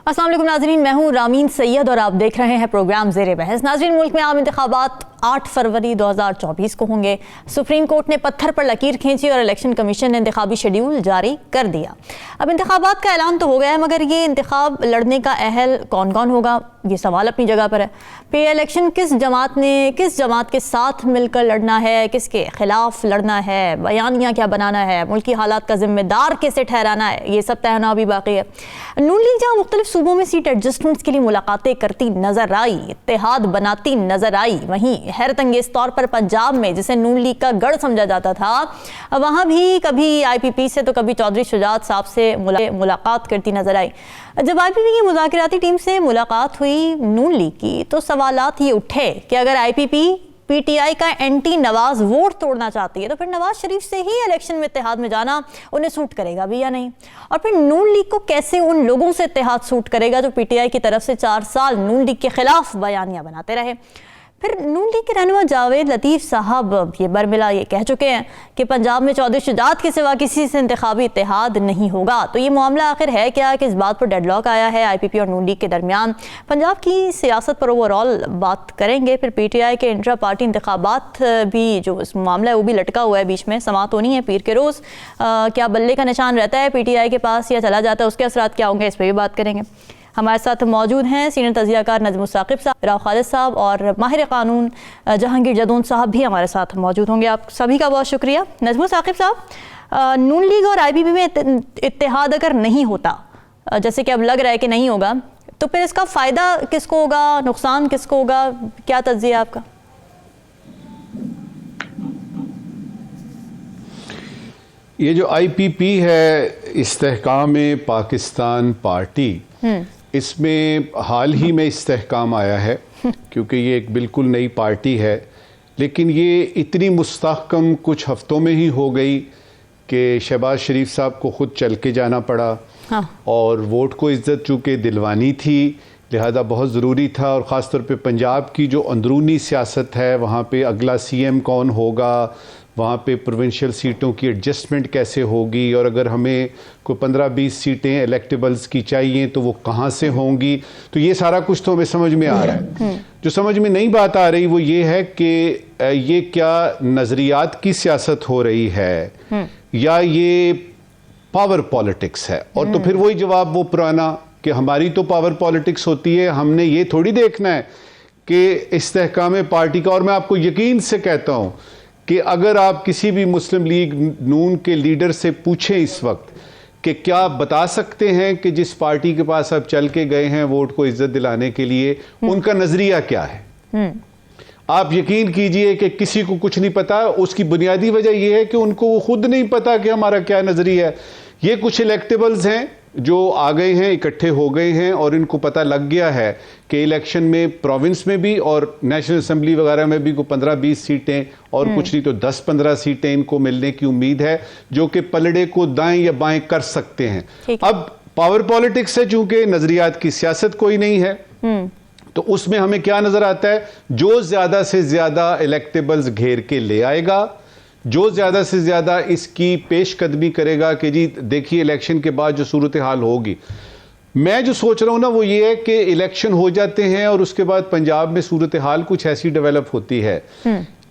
अस्सलाम वालेकुम नाज़रीन, मैं हूँ रामीन सैयद और आप देख रहे हैं प्रोग्राम ज़ेरे बहस। नाज़रीन, मुल्क में आम इंतखाबात 8 फरवरी 2024 को होंगे। सुप्रीम कोर्ट ने पत्थर पर लकीर खींची और इलेक्शन कमीशन ने इंतखाबी शेड्यूल जारी कर दिया। अब इंतखाबात का ऐलान तो हो गया है, मगर ये इंतखाब लड़ने का अहल कौन कौन होगा, ये सवाल अपनी जगह पर है। पे इलेक्शन किस जमात के साथ मिलकर लड़ना है, किसके खिलाफ लड़ना है, बयानियाँ क्या बनाना है, मुल्की हालात का जिम्मेदार कैसे ठहराना है, ये सब तय होना अभी बाकी है। नून लीग जहाँ मुख्तलिफ सूबों में सीट एडजस्टमेंट्स के लिए मुलाकातें करती नजर आई, इत्तेहाद बनाती नजर आई, वहीं हैरत अंगेज तौर पर पंजाब में जिसे नून लीग का गढ़ समझा जाता था, वहाँ भी कभी IPP से तो कभी चौधरी शुजात साहब से मुलाकात करती नजर आई। जब IPP की मुज़ाकराती टीम से मुलाकात हुई नून लीग की, तो सवालात ये उठे कि अगर IPP PTI का एंटी नवाज वोट तोड़ना चाहती है तो फिर नवाज शरीफ से ही इलेक्शन में इत्तेहाद में जाना उन्हें सूट करेगा भी या नहीं, और फिर नून लीग को कैसे उन लोगों से इत्तेहाद सूट करेगा जो PTI की तरफ से 4 साल नून लीग के खिलाफ बयानियां बनाते रहे। फिर नून लीग के रहनुमा जावेद लतीफ़ साहब ये बरमिला ये कह चुके हैं कि पंजाब में चौधरी शुजात के सिवा किसी से इंतखाबी इत्तेहाद नहीं होगा। तो ये मामला आखिर है क्या कि इस बात पर डेडलॉक आया है IPP और नून लीग के दरमियान। पंजाब की सियासत पर ओवरऑल बात करेंगे। फिर PTI के इंट्रा पार्टी इंतखाबात भी जो इस मामला है वो भी लटका हुआ है, बीच में समात होनी है पीर के रोज़। क्या बल्ले का निशान रहता है PTI के पास या चला जाता है, उसके असरात क्या होंगे, इस पर भी बात करेंगे। हमारे साथ मौजूद हैं सीनियर तज़कियाकार नजमुल साकिब साहब, राव खालिद साहब और माहिर कानून जहांगीर जदौन साहब भी हमारे साथ मौजूद होंगे। आप सभी का बहुत शुक्रिया। नजमुल साकिब साहब, नून लीग और IPP में इत्तेहाद अगर नहीं होता, जैसे कि अब लग रहा है कि नहीं होगा, तो फिर इसका फ़ायदा किसको होगा, नुकसान किसको होगा, क्या तज्ज़िया आपका? ये जो IPP है, इस्तेहकाम पाकिस्तान पार्टी, इसमें हाल ही में इस्तेहकाम आया है क्योंकि ये एक बिल्कुल नई पार्टी है, लेकिन ये इतनी मुस्तहकम कुछ हफ्तों में ही हो गई कि शहबाज शरीफ साहब को ख़ुद चल के जाना पड़ा। हाँ। और वोट को इज़्ज़त चूँकि दिलवानी थी, लिहाजा बहुत ज़रूरी था। और ख़ास तौर पे पंजाब की जो अंदरूनी सियासत है, वहाँ पे अगला CM कौन होगा, वहाँ पे प्रोविंशियल सीटों की एडजस्टमेंट कैसे होगी, और अगर हमें कोई 15-20 सीटें इलेक्टेबल्स की चाहिए तो वो कहाँ से होंगी, तो ये सारा कुछ तो हमें समझ में आ रहा है। जो समझ में नहीं बात आ रही वो ये है कि ये क्या नज़रियात की सियासत हो रही है या ये पावर पॉलिटिक्स है। और तो फिर वही जवाब वो पुराना कि हमारी तो पावर पॉलिटिक्स होती है, हमने ये थोड़ी देखना है कि इस्तेहकाम पार्टी का। और मैं आपको यकीन से कहता हूँ कि अगर आप किसी भी मुस्लिम लीग नून के लीडर से पूछें इस वक्त कि क्या आप बता सकते हैं कि जिस पार्टी के पास आप चल के गए हैं वोट को इज्जत दिलाने के लिए, उनका नजरिया क्या है, आप यकीन कीजिए कि किसी को कुछ नहीं पता। उसकी बुनियादी वजह यह है कि उनको वो खुद नहीं पता कि हमारा क्या नजरिया है। ये कुछ इलेक्टेबल्स हैं जो आ गए हैं, इकट्ठे हो गए हैं, और इनको पता लग गया है कि इलेक्शन में प्रोविंस में भी और नेशनल असेंबली वगैरह में भी को 15-20 सीटें और कुछ नहीं तो 10-15 सीटें इनको मिलने की उम्मीद है, जो कि पलड़े को दाएं या बाएं कर सकते हैं। अब पावर पॉलिटिक्स है, चूंकि नजरियात की सियासत कोई नहीं है, तो उसमें हमें क्या नजर आता है, जो ज्यादा से ज्यादा इलेक्टेबल्स घेर के ले आएगा, जो ज़्यादा से ज़्यादा इसकी पेशकदमी करेगा कि जी देखिए इलेक्शन के बाद जो सूरत हाल होगी। मैं जो सोच रहा हूँ ना वो ये है कि इलेक्शन हो जाते हैं और उसके बाद पंजाब में सूरत हाल कुछ ऐसी डेवलप होती है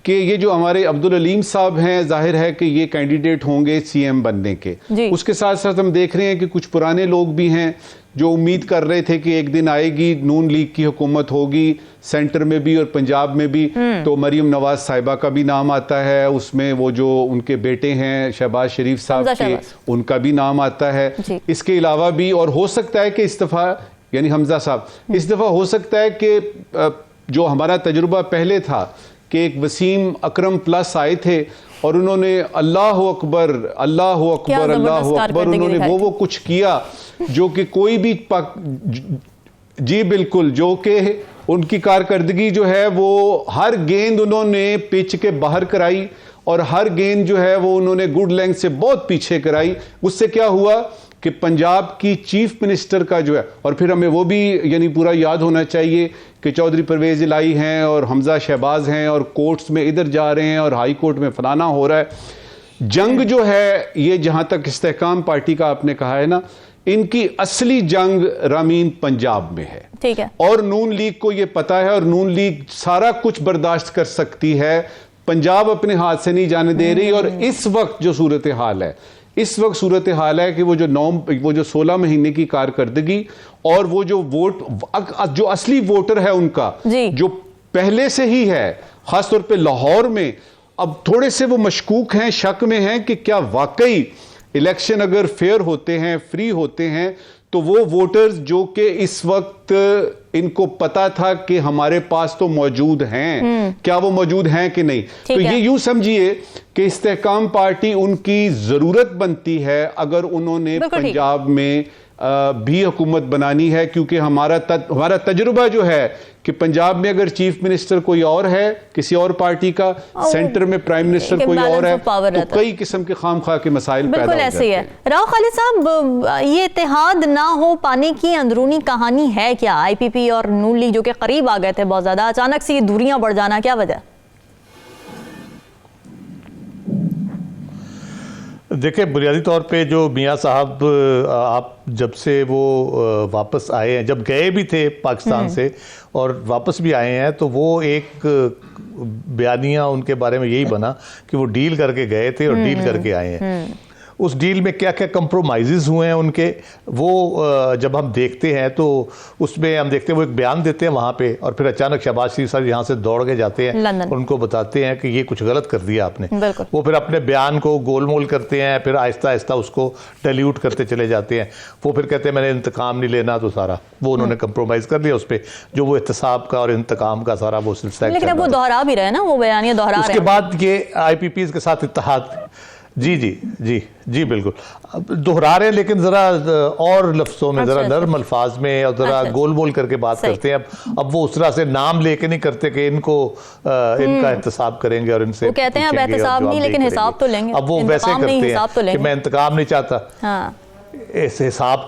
कि ये जो हमारे अब्दुल अलीम साहब हैं, जाहिर है कि ये कैंडिडेट होंगे CM बनने के। उसके साथ साथ हम देख रहे हैं कि कुछ पुराने लोग भी हैं जो उम्मीद कर रहे थे कि एक दिन आएगी नून लीग की हुकूमत होगी सेंटर में भी और पंजाब में भी, तो मरीम नवाज साहिबा का भी नाम आता है उसमें, वो जो उनके बेटे हैं शहबाज शरीफ साहब के, उनका भी नाम आता है। इसके अलावा भी, और हो सकता है कि इस दफ़ा यानी हमजा साहब, इस दफ़ा हो सकता है कि जो हमारा तजुर्बा पहले था कि एक वसीम अकरम प्लस आए थे और उन्होंने अल्लाह अकबर अल्लाह अकबर अल्लाह अकबर, उन्होंने वो कुछ किया जो कि कोई भी जी बिल्कुल, जो कि उनकी कारकर्दगी जो है वो हर गेंद उन्होंने पिच के बाहर कराई और हर गेंद जो है वो उन्होंने गुड लेंथ से बहुत पीछे कराई। उससे क्या हुआ कि पंजाब की चीफ मिनिस्टर का जो है, और फिर हमें वो भी यानी पूरा याद होना चाहिए कि चौधरी परवेज इलाही हैं और हमजा शहबाज हैं और कोर्ट्स में इधर जा रहे हैं और हाई कोर्ट में फलाना हो रहा है। जंग जो है ये, जहां तक इस्तेहकाम पार्टी का आपने कहा है ना, इनकी असली जंग रामीन पंजाब में है। ठीक है। और नून लीग को यह पता है और नून लीग सारा कुछ बर्दाश्त कर सकती है, पंजाब अपने हाथ से नहीं जाने दे रही। और इस वक्त जो सूरत हाल है, इस वक्त सूरत हाल है कि वो जो 16 महीने की कारकर्दगी और वो जो जो असली वोटर है उनका, जो पहले से ही है, खासतौर पे लाहौर में अब थोड़े से वो मशकूक हैं, शक में हैं कि क्या वाकई इलेक्शन अगर फेयर होते हैं, फ्री होते हैं, तो वो वोटर्स जो कि इस वक्त इनको पता था कि हमारे पास तो मौजूद हैं, क्या वो मौजूद हैं कि नहीं। तो ये यूं समझिए कि इस्तेहकाम पार्टी उनकी जरूरत बनती है अगर उन्होंने पंजाब में भी हुकूमत बनानी है, क्योंकि हमारा तजुर्बा जो है कि पंजाब में अगर चीफ मिनिस्टर कोई और है, किसी और पार्टी का, सेंटर में प्राइम मिनिस्टर कोई और है, तो कई किस्म के खामखा के मसाइल पैदा हो जाते हैं। बिल्कुल ऐसे ही है। राव खालिद साहब, ये इत्तेहाद ना हो पाने की अंदरूनी कहानी है क्या? आईपीपी और नून लीग जो के करीब आ गए थे बहुत ज्यादा, अचानक से ये दूरियां बढ़ जाना, क्या वजह? देखिए, बुनियादी तौर पे जो मियाँ साहब आप जब से वो वापस आए हैं, जब गए भी थे पाकिस्तान से और वापस भी आए हैं, तो वो एक बयानिया उनके बारे में यही बना कि वो डील करके गए थे और डील करके आए हैं। उस डील में क्या क्या कंप्रोमाइज़ हुए हैं उनके, वो जब हम देखते हैं तो उसमें हम देखते हैं वो एक बयान देते हैं वहाँ पे, और फिर अचानक शहबाज शरीफ साहब यहाँ से दौड़ के जाते हैं और उनको बताते हैं कि ये कुछ गलत कर दिया आपने। वो फिर अपने बयान को गोलमोल करते हैं, फिर आहिस्ता आहिस्ता उसको डाइल्यूट करते चले जाते हैं। वो फिर कहते हैं मैंने इंतकाम नहीं लेना, तो सारा वो उन्होंने कंप्रोमाइज़ कर लिया उस पर, जो वो एहतसाब का और इंतकाम का सारा वो सिलसिला। लेकिन वो दोहरा भी रहे ना, वो बयानिया दोहरा रहे। उसके बाद ये IPPs के साथ इत्तेहाद, जी बिल्कुल दोहरा रहे हैं, लेकिन ज़रा और लफ्ज़ों में, ज़रा नर्म अल्फाज में और ज़रा गोल बोल करके बात करते हैं। अब वो उस तरह से नाम लेके नहीं करते कि इनको इनका एहतसाब करेंगे और इनसे वो कहते हैं अब एहतसाब नहीं, लेकिन हिसाब तो लेंगे। अब वो वैसे करते हैं कि मैं इंतकाम नहीं चाहता। ऐसे हिसाब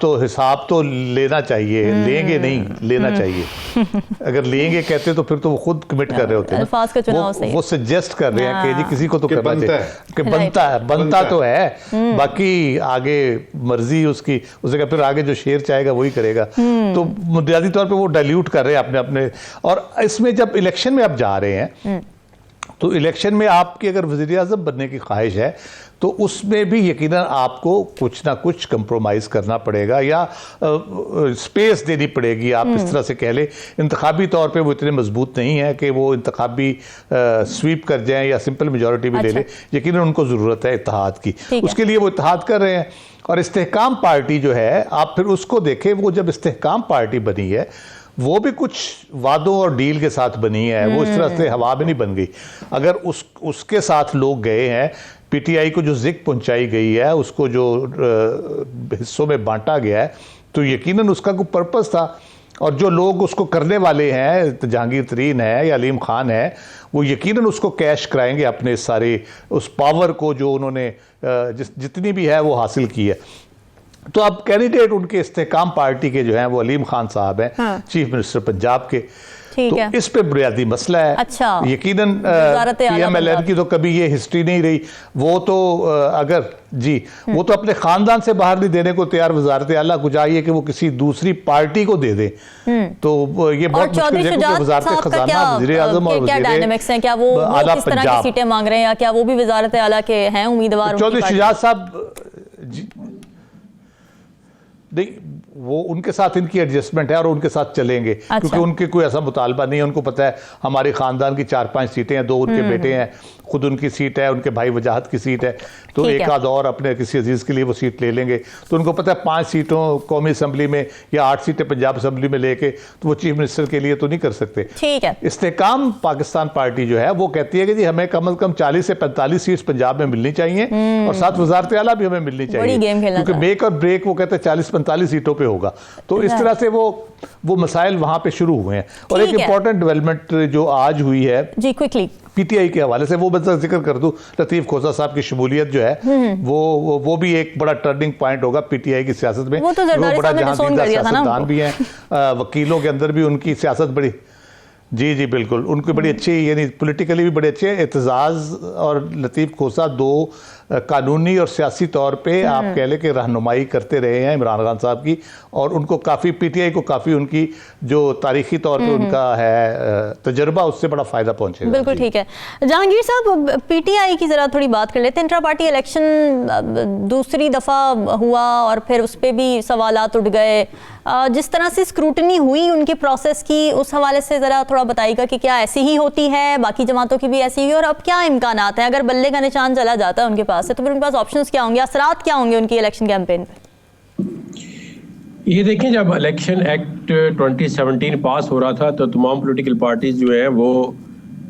तो लेना चाहिए, लेंगे नहीं, लेना चाहिए। अगर लेंगे कहते तो फिर तो वो खुद कमिट कर रहे होते हैं। अल्फाज का चुनाव सही है। वो सजेस्ट कर रहे हैं कि जी किसी को तो करना चाहिए, कि बनता तो है, बाकी आगे मर्जी उसकी, उससे फिर आगे जो शेर चाहेगा वही करेगा। तो बुनियादी तौर पे वो डाइल्यूट कर रहे हैं अपने। और इसमें जब इलेक्शन में आप जा रहे हैं, तो इलेक्शन में आपकी अगर वज़ीर आज़म बनने की ख्वाहिश है, तो उसमें भी यकीनन आपको कुछ ना कुछ कंप्रोमाइज़ करना पड़ेगा या स्पेस देनी पड़ेगी। आप इस तरह से कह लें, इंतखाबी तौर पे वो इतने मजबूत नहीं है कि वो इंतखाबी स्वीप कर जाएं या सिंपल मेजॉरिटी भी ले लें। यकीनन उनको ज़रूरत है इत्तेहाद की, उसके लिए वो इत्तेहाद कर रहे हैं। और इस्तेहकाम पार्टी जो है, आप फिर उसको देखें, वो जब इस्तेहकाम पार्टी बनी है, वो भी कुछ वादों और डील के साथ बनी है, वो इस तरह से हवा में नहीं बन गई। अगर उसके साथ लोग गए हैं, PTI को जो ज़िक पहुंचाई गई है, उसको जो हिस्सों में बांटा गया है, तो यकीनन उसका कोई पर्पस था। और जो लोग उसको करने वाले हैं, जहांगीर तरीन है या अलीम खान है, वो यकीनन उसको कैश कराएंगे अपने सारे उस पावर को जो उन्होंने जितनी भी है वो हासिल की है। तो अब कैंडिडेट उनके इस्तेहकाम पार्टी के जो हैं वो अलीम खान साहब हैं, चीफ मिनिस्टर पंजाब के। तो इस पे बुनियादी मसला है। अच्छा। यकीनन PMLN की तो कभी ये हिस्ट्री नहीं रही। वो तो वो तो अपने खानदान से बाहर नहीं देने को तैयार। वजारत आला को चाहिए कि वो किसी दूसरी पार्टी को दे दे। तो ये बहुत मुश्किल है, क्योंकि वजारत खजाना, वज़ीर आज़म और क्या डायनामिक्स हैं? क्या वो किस तरह की सीटें मांग रहे हैं, या क्या वो भी वजारत आला के हैं उम्मीदवार? चौधरी शुजात साहब नहीं, वो उनके साथ इनकी एडजस्टमेंट है और उनके साथ चलेंगे। अच्छा। क्योंकि उनके कोई ऐसा मुतालबा नहीं है। उनको पता है हमारे खानदान की 4-5 सीटें हैं, 2 उनके बेटे हैं, खुद उनकी सीट है, उनके भाई वजाहत की सीट है, तो एक आध और अपने किसी अजीज के लिए वो सीट ले लेंगे। तो उनको पता है 5 सीटों कौमी असम्बली में या 8 सीटें पंजाब असम्बली में लेके तो वो चीफ मिनिस्टर के लिए तो नहीं कर सकते। ठीक है। इस्तेहकाम पाकिस्तान पार्टी जो है वो कहती है कि जी हमें कम से कम 40 से 45 सीट्स पंजाब में मिलनी चाहिए और साथ वजारत आला भी हमें मिलनी चाहिए, क्योंकि मेक और ब्रेक वो कहते हैं 40-45 सीटों पे होगा। तो इस तरह से वो मसाइल वहां पे शुरू हुए हैं। और एक इंपॉर्टेंट डेवलपमेंट जो आज हुई है जी क्विकली PTI के हवाले से, वो बस जिक्र कर दूं, लतीफ़ खोसा साहब की शमूलियत जो है वो भी एक बड़ा टर्निंग पॉइंट होगा PTI की सियासत में। वो तो बड़ा जहांदीदा सियासतदान भी हैं, वकीलों के अंदर भी उनकी सियासत बड़ी, जी बिल्कुल, उनकी बड़ी अच्छी, यानी पॉलिटिकली भी बड़े अच्छे। एतजाज़ और लतीफ़ खोसा 2 कानूनी और सियासी तौर पे आप कह लें कि रहनुमाई करते रहे हैं इमरान खान साहब की, और उनको काफ़ी पीटीआई को काफ़ी उनकी जो तारीखी तौर पे उनका है तजर्बा, उससे बड़ा फ़ायदा पहुंचेगा। बिल्कुल ठीक है। जहांगीर साहब, पीटीआई की ज़रा थोड़ी बात कर लेते हैं। इंट्रा पार्टी इलेक्शन दूसरी दफ़ा हुआ और फिर उस पर भी सवालात उठ गए। जिस तरह से स्क्रूटनी हुई उनके प्रोसेस की, उस हवाले से ज़रा थोड़ा बताइएगा कि क्या ऐसी ही होती है, बाकी जमातों की भी ऐसी ही, और अब क्या इम्कानात हैं? अगर बल्ले का निशान चला जाता है उनके पास से, तो फिर उनके पास ऑप्शंस क्या होंगे, असरात क्या होंगे उनकी इलेक्शन कैंपेन पे? ये देखें, जब इलेक्शन एक्ट 2017 पास हो रहा था तो तमाम पॉलिटिकल पार्टीज जो हैं वो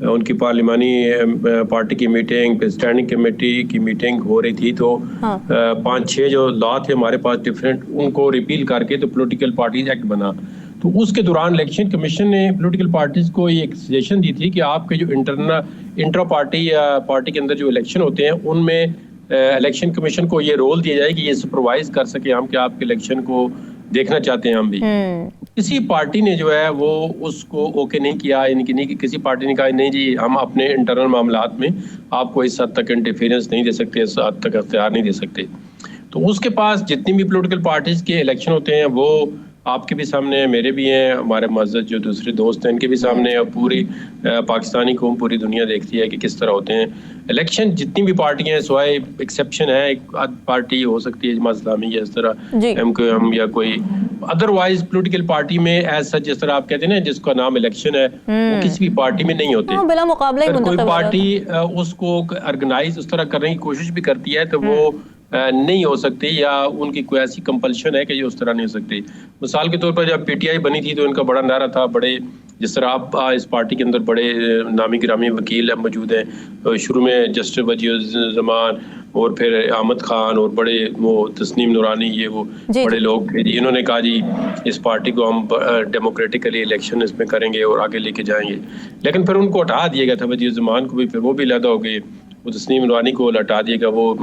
उनकी पार्लिमानी पार्टी की मीटिंग, स्टैंडिंग कमेटी की मीटिंग हो रही थी, तो 5-6 जो लॉ थे हमारे पास डिफरेंट, उनको रिपील करके तो पॉलिटिकल पार्टीज एक्ट बना। तो उसके दौरान इलेक्शन कमीशन ने पॉलिटिकल पार्टीज को ये एक सजेशन दी थी कि आपके जो इंट्रा पार्टी या पार्टी के अंदर जो इलेक्शन होते हैं उनमें इलेक्शन कमीशन को ये रोल दिया जाए कि ये सुपरवाइज कर सके हम कि आपके इलेक्शन को देखना चाहते हैं हम भी। किसी पार्टी ने जो है वो उसको ओके नहीं किया, यानी नहीं कि किसी पार्टी ने कहा नहीं जी हम अपने इंटरनल मामलात में आपको इस हद तक इंटरफेरेंस नहीं दे सकते, इस हद तक अख्तियार नहीं दे सकते। तो उसके पास जितनी भी पॉलिटिकल पार्टीज के इलेक्शन होते हैं वो आपके भी सामने, मेरे भी हैं, हमारे मज़्ज़द जो दूसरे दोस्त हैं इनके भी सामने, और पूरी पाकिस्तानी कौम, पूरी दुनिया देखती है कि किस तरह होते हैं इलेक्शन। जितनी भी पार्टियां हैं, स्वाय एक्सेप्शन है, एक पार्टी हो सकती है जमात इस्लामी या इस तरह MQM या कोई अदरवाइज पॉलिटिकल पार्टी में एज सच, जिस तरह आप कहते हैं ना जिसका नाम इलेक्शन है, वो किसी भी पार्टी में नहीं होते। बिला मुकाबला कोई पार्टी उसको ऑर्गेनाइज उस तरह करने की कोशिश भी करती है तो वो नहीं हो सकती, या उनकी कोई ऐसी कंपल्शन है कि ये उस तरह नहीं हो सकती। मिसाल के तौर पर जब पीटीआई बनी थी तो इनका बड़ा नारा था, बड़े जिस तरह आप इस पार्टी के अंदर बड़े नामी गिरामी वकील मौजूद हैं, शुरू में जस्टिस वजीर-उज़-ज़मान और फिर अहमद खान और बड़े वो तस्नीम नूरानी, ये वो बड़े लोग थे जी, इन्होंने कहा जी इस पार्टी को हम डेमोक्रेटिकली इलेक्शन इसमें करेंगे और आगे लेके जाएंगे। लेकिन फिर उनको हटा दिया गया था, वजीर-उज़-ज़मान को भी, फिर वो भी अलहदा हो गए, वो तस्नीम नूरानी को हटा दिएगा, वो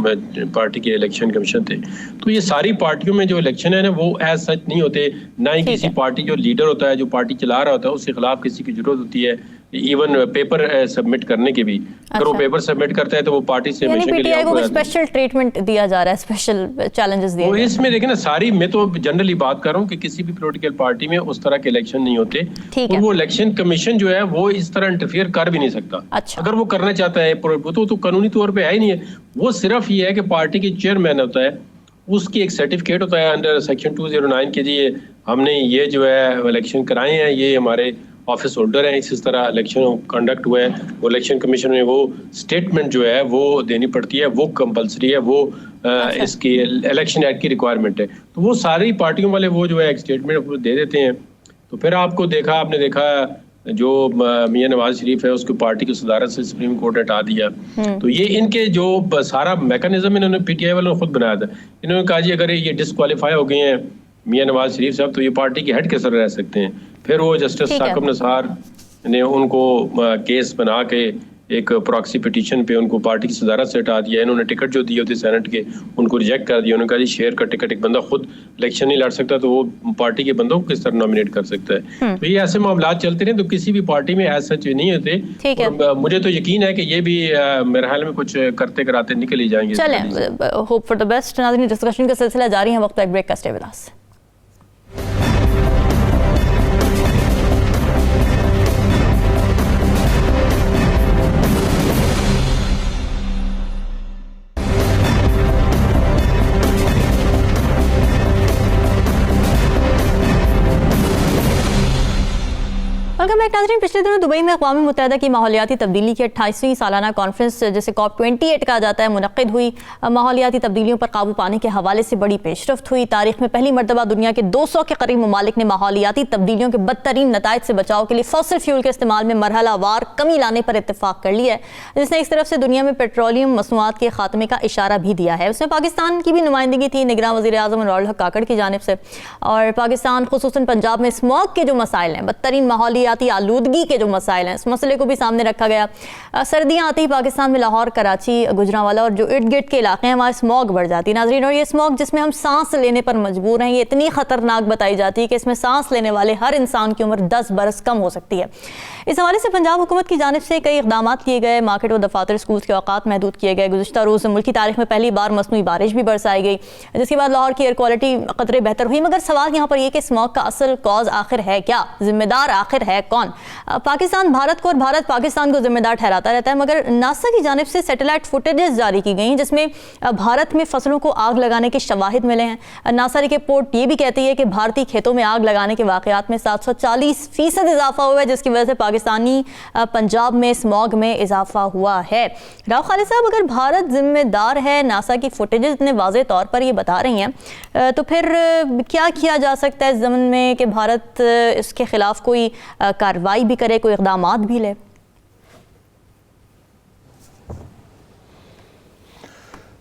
पार्टी के इलेक्शन कमीशन थे। तो ये सारी पार्टियों में जो इलेक्शन है ना वो एज सच नहीं होते, ना ही किसी पार्टी जो लीडर होता है, जो पार्टी चला रहा होता है, उसके खिलाफ किसी की जरूरत होती है इवन पेपर सबमिट करने के भी। अगर वो पेपर सबमिट करता है तो वो पार्टी से पीटीआई को स्पेशल ट्रीटमेंट दिया जा रहा है, स्पेशल चैलेंजेस दिए वो इसमें देखें ना, सारी मैं तो जनरली बात कर रहा हूँ कि किसी भी पॉलिटिकल पार्टी में उस तरह के इलेक्शन नहीं होते, और वो इलेक्शन कमीशन जो है वो इस तरह इंटरफियर कर भी नहीं सकता। अगर वो करना चाहता है तो कानूनी तौर पर है ही नहीं है, वो सिर्फ ये है कि पार्टी के चेयरमैन होता है, उसकी एक सर्टिफिकेट होता है अंडर सेक्शन 209 के जी हमने ये जो है इलेक्शन कराए हैं, ये हमारे ऑफिस होल्डर हैं, इस तरह इलेक्शन कंडक्ट हुआ है। वो इलेक्शन कमीशन में वो स्टेटमेंट जो है वो देनी पड़ती है, वो कंपलसरी है, वो इसकी इलेक्शन एक्ट की रिक्वायरमेंट है। तो वो सारी पार्टियों वाले वो जो है एक स्टेटमेंट दे देते हैं। तो फिर आपने देखा जो मियां नवाज शरीफ है उसको पार्टी की सदारत से सुप्रीम कोर्ट ने हटा दिया। तो ये इनके जो सारा मैकेनिज्म इन्होंने पीटीआई वालों ने खुद बनाया था। इन्होंने कहा जी अगर ये डिस्क्वालीफाई हो गए हैं मियां नवाज शरीफ साहब तो ये पार्टी के हेड कैसे रह सकते हैं। फिर वो जस्टिस साकिब निसार ने उनको केस बना के एक प्रॉक्सी पिटीशन पे उनको पार्टी की सदारत से हटा दिया। इन्होंने टिकट जो दिए होते सेनेट के उनको रिजेक्ट कर दिया। उन्होंने कहा जी शेयर का टिकट एक बंदा खुद इलेक्शन नहीं लड़ सकता तो वो पार्टी के बंदों को किस तरह नॉमिनेट कर सकता है। तो ये ऐसे मामलात चलते रहे तो किसी भी पार्टी में ऐसा सच नहीं होते। मुझे तो यकीन है कि ये भी मेरे ख्याल में कुछ करते कराते निकल ही जाएंगे। चलें, होप फॉर द बेस्ट। नाज़रीन, डिस्कशन का सिलसिला जारी है, वक्त एक ब्रेक का, stay with us. Welcome back नाज़रीन। पिछले दिनों दुबई में अक़वाम मुत्तहिदा की माहौलियाती तब्दीली की 28वीं सालाना कॉन्फ्रेंस जिसे COP28 कहा जाता है मुनक़्क़िद हुई। माहौलियाती तब्दीलियों पर काबू पाने के हवाले से बड़ी पेशरफ्त हुई। तारीख में पहली मरतबा दुनिया के 200 के करीब ममालिक ने माहौलियाती तब्दीलियों के बदतरीन नताइज से बचाव के लिए फॉसिल फ्यूल के इस्तेमाल में मरहलावार कमी लाने पर इत्तेफाक कर लिया है, जिसने इस तरफ से दुनिया में पेट्रोलियम मसनूआत के खात्मे का इशारा भी दिया है। उसमें पाकिस्तान की भी नुमाइंदगी थी निगरान वज़ीर आज़म अनुरुल हक काकड़ की जानिब से। और पाकिस्तान खुसूसन पंजाब में स्मॉग के जो मसाइल हैं, बदतरीन माहौलियाती माहौलियाती आलूदगी के जो मसाइल हैं, इस मसले को भी सामने रखा गया। सर्दियाँ आती ही पाकिस्तान में लाहौर, कराची, गुजरांवाला और जो इर्द गिर्द के इलाके हैं वहाँ स्मॉग बढ़ जाती है नाजरीन, और ये स्मॉग जिसमें हम सांस लेने पर मजबूर हैं, ये इतनी ख़तरनाक बताई जाती है कि इसमें सांस लेने वाले हर इंसान की उम्र 10 बरस कम हो सकती है। इस हवाले से पंजाब हुकूमत की जानिब से कई इक़दाम किए गए। मार्केट व दफातर स्कूल के औकात महदूद किए गए। गुज़िश्ता रोज़ मुल्क की तारीख में पहली बार मसनूई बारिश भी बरसाई गई, जिसके बाद लाहौर की एयर क्वालिटी कदरे बेहतर हुई। मगर सवाल यहाँ पर यह कि स्मॉग का असल कॉज आखिर है क्या, जिम्मेदार आखिर है कौन? पाकिस्तान भारत को और भारत पाकिस्तान को जिम्मेदार ठहराता रहता है, मगर नासा की जानिब से सैटेलाइट फुटेजेस जारी की गई जिसमें भारत में फसलों को आग लगाने के शवाहिद मिले हैं। नासा की रिपोर्ट ये भी कहती है कि भारतीय खेतों में आग लगाने के वाकयात में 740% इजाफा हुआ है, जिसकी वजह से पाकिस्तानी पंजाब में स्मॉग में इजाफा हुआ है। राव खालिद साहब, अगर भारत जिम्मेदार है, नासा की फुटेजेस इतने वाज़े तौर पर ये बता रही हैं, तो फिर क्या किया जा सकता है इस ज़मन में कि भारत इसके खिलाफ कोई कार्रवाई भी करे, कोई इक़दामात भी ले?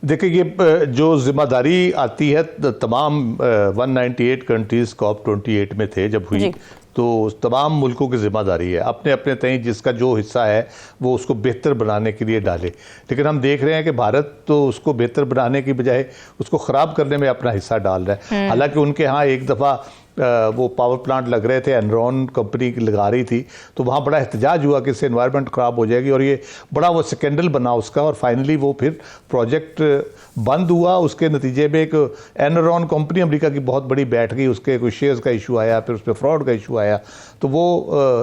देखिए, ये जो जिम्मेदारी आती है तमाम 198 कंट्रीज COP28 में थे जब हुई, तो तमाम मुल्कों की जिम्मेदारी है अपने अपने तय जिसका जो हिस्सा है वो उसको बेहतर बनाने के लिए डाले। लेकिन हम देख रहे हैं कि भारत तो उसको बेहतर बनाने की बजाय उसको ख़राब करने में अपना हिस्सा डाल रहा है। हालांकि उनके यहाँ एक दफ़ा वो पावर प्लांट लग रहे थे, एनरॉन कंपनी लगा रही थी, तो वहाँ बड़ा एहतजाज हुआ कि इससे एनवायरनमेंट ख़राब हो जाएगी, और ये बड़ा वो स्कैंडल बना उसका, और फाइनली वो फिर प्रोजेक्ट बंद हुआ। उसके नतीजे में एक एनरॉन कंपनी अमेरिका की बहुत बड़ी बैठ गई, उसके कोई शेयर्स का इशू आया, फिर उस पर फ्रॉड का इशू आया, तो वो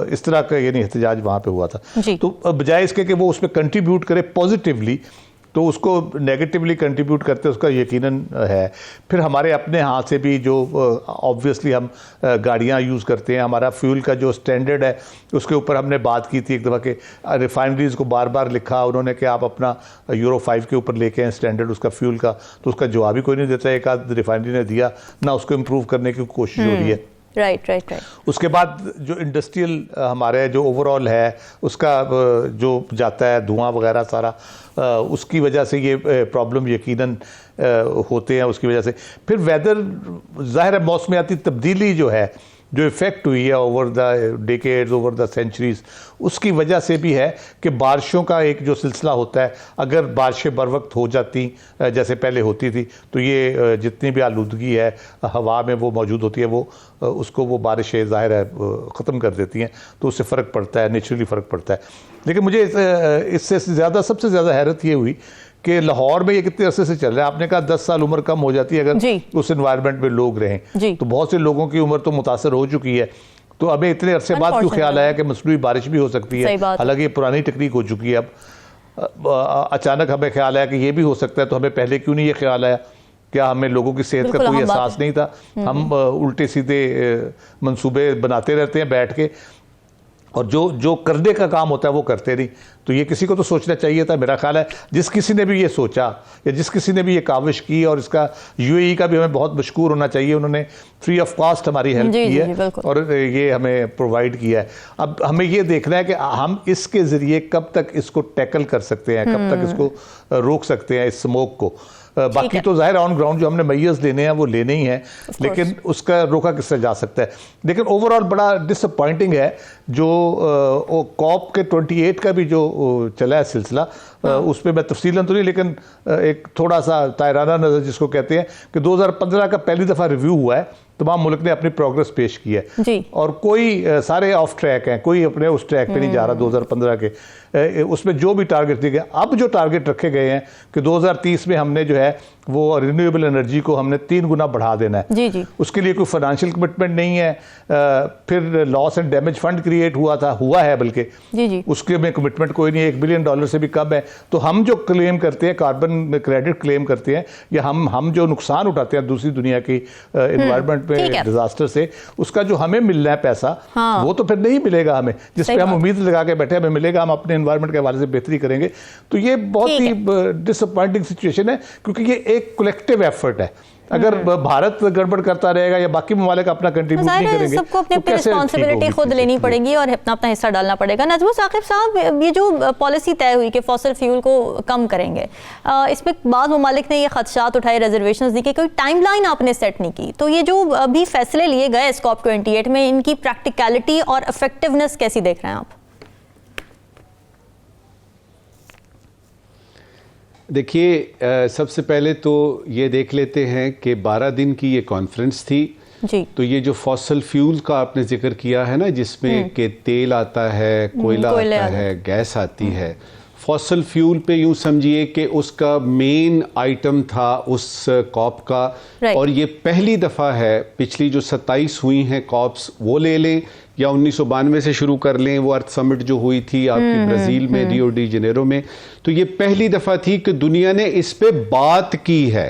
इस तरह का यानी एहतजाज वहाँ पर हुआ था। तो बजाय इसके कि वो उस पर कंट्रीब्यूट करे पॉजिटिवली, तो उसको नेगेटिवली कंट्रीब्यूट करते उसका यकीनन है। फिर हमारे अपने हाथ से भी जो ऑब्वियसली हम गाड़ियाँ यूज़ करते हैं, हमारा फ्यूल का जो स्टैंडर्ड है उसके ऊपर हमने बात की थी एक दफ़ा के रिफाइनरीज़ को बार बार लिखा उन्होंने कि आप अपना यूरो 5 के ऊपर लेके आए स्टैंडर्ड उसका फ्यूल का, तो उसका जवाब ही कोई नहीं देता। एक आध रिफाइनरी ने दिया ना, उसको इम्प्रूव करने की कोशिश हो रही है। राइट। उसके बाद जो इंडस्ट्रियल हमारे जो ओवरऑल है उसका जो जाता है धुआं वगैरह सारा, उसकी वजह से ये प्रॉब्लम यकीनन होते हैं। उसकी वजह से फिर वेदर, ज़ाहिर है मौसमियाती तब्दीली जो है, जो इफ़ेक्ट हुई है over the decades, over the centuries, उसकी वजह से भी है कि बारिशों का एक जो सिलसिला होता है, अगर बारिशें बर वक्त हो जाती जैसे पहले होती थी, तो ये जितनी भी आलूदगी है हवा में वो मौजूद होती है, वो उसको वो बारिशें ज़ाहिर है ख़त्म कर देती हैं, तो उससे फ़र्क पड़ता है, नेचुरली फ़र्क पड़ता है। लेकिन मुझे इससे ज़्यादा सबसे ज़्यादा हैरत ये हुई कि लाहौर में ये कितने अरसे से चल रहा है। आपने कहा 10 साल उम्र कम हो जाती है अगर उस एनवायरनमेंट में लोग रहें, तो बहुत से लोगों की उम्र तो मुतासर हो चुकी है। तो हमें इतने अरसे बाद क्यों ख्याल आया कि मसनूई बारिश भी हो सकती है, हालांकि ये पुरानी टेक्निक हो चुकी है। अब अचानक हमें ख्याल आया कि ये भी हो सकता है, तो हमें पहले क्यों नहीं ये ख्याल आया? क्या हमें लोगों की सेहत का कोई एहसास नहीं था? हम उल्टे सीधे मंसूबे बनाते रहते हैं बैठ के, और जो करने का काम होता है वो करते नहीं। तो ये किसी को तो सोचना चाहिए था। मेरा ख्याल है जिस किसी ने भी ये सोचा या जिस किसी ने भी ये काविश की, और इसका UAE का भी हमें बहुत मशकूर होना चाहिए, उन्होंने फ्री ऑफ कॉस्ट हमारी हेल्प की है और ये हमें प्रोवाइड किया है। अब हमें ये देखना है कि हम इसके ज़रिए कब तक इसको टैकल कर सकते हैं, कब तक इसको रोक सकते हैं इस स्मोक को। बाकी तो जाहिर ऑन ग्राउंड जो हमने मेजर्स लेने हैं वो लेने ही हैं, लेकिन उसका रोका किस तरह जा सकता है। लेकिन ओवरऑल बड़ा डिसअपॉइंटिंग है जो COP के 28 का भी जो चला है सिलसिला, उस पर मैं तफसीलन तो नहीं, लेकिन एक थोड़ा सा तायराना नज़र जिसको कहते हैं कि 2015 का पहली दफ़ा रिव्यू हुआ है, तमाम मुल्क ने अपनी प्रोग्रेस पेश की है, और कोई सारे ऑफ ट्रैक हैं, कोई अपने उस ट्रैक पे नहीं जा रहा 2015 के। उसमें जो भी टारगेट दिए गए, अब जो टारगेट रखे गए हैं कि 2030 में हमने जो है वो रिन्यूएबल एनर्जी को हमने 3 गुना बढ़ा देना है। उसके लिए कोई फाइनेंशियल कमिटमेंट नहीं है। फिर loss and damage fund create हुआ है बल्कि उसके में कमिटमेंट कोई नहीं है, $1 बिलियन से भी कम है। तो हम जो क्लेम करते हैं, कार्बन क्रेडिट क्लेम करते हैं, या हम जो नुकसान उठाते हैं दूसरी दुनिया की एनवायरनमेंट में डिजास्टर से, उसका जो हमें मिलना है पैसा, वो तो फिर नहीं मिलेगा हमें, जिस पे हम उम्मीद लगा के बैठे हमें मिलेगा, हम अपने एनवायरनमेंट के हवाले से बेहतरी करेंगे। तो ये बहुत ही डिसअपॉइंटिंग सिचुएशन है, क्योंकि ये एक कलेक्टिव एफर्ट है। अगर भारत गड़बड़ करता रहेगा या बाकी ममालिक अपना कंट्रीब्यूट नहीं करेंगे, सबको अपनी अपनी रिस्पॉन्सिबिलिटी खुद लेनी पड़ेगी और अपना अपना हिस्सा डालना पड़ेगा। नजमुल साकिब साहब, ये जो पॉलिसी तय हुई कि फॉसिल फ्यूल को कम करेंगे, इसमें बाद ममालिक ने ये खदशात उठाए, रिजर्वेशन दी कि कोई टाइमलाइन आपने सेट नहीं की, तो ये जो अभी फैसले लिए गए COP28 में, इनकी प्रैक्टिकलिटी और इफेक्टिवनेस कैसी देख रहे हैं आप? देखिए, सबसे पहले तो ये देख लेते हैं कि 12 दिन की ये कॉन्फ्रेंस थी जी। तो ये जो फॉसल फ्यूल का आपने जिक्र किया है ना, जिसमें कि तेल आता है, कोयला आता है, गैस आती है, फॉसल फ्यूल पे यूं समझिए कि उसका मेन आइटम था उस कॉप का। और ये पहली दफ़ा है, पिछली जो 27 हुई हैं कॉप्स वो ले लें या 1992 से शुरू कर लें, वो अर्थ समिट जो हुई थी आपकी ब्राज़ील में, रियो डी जेनेरो में, तो ये पहली दफ़ा थी कि दुनिया ने इस पे बात की है।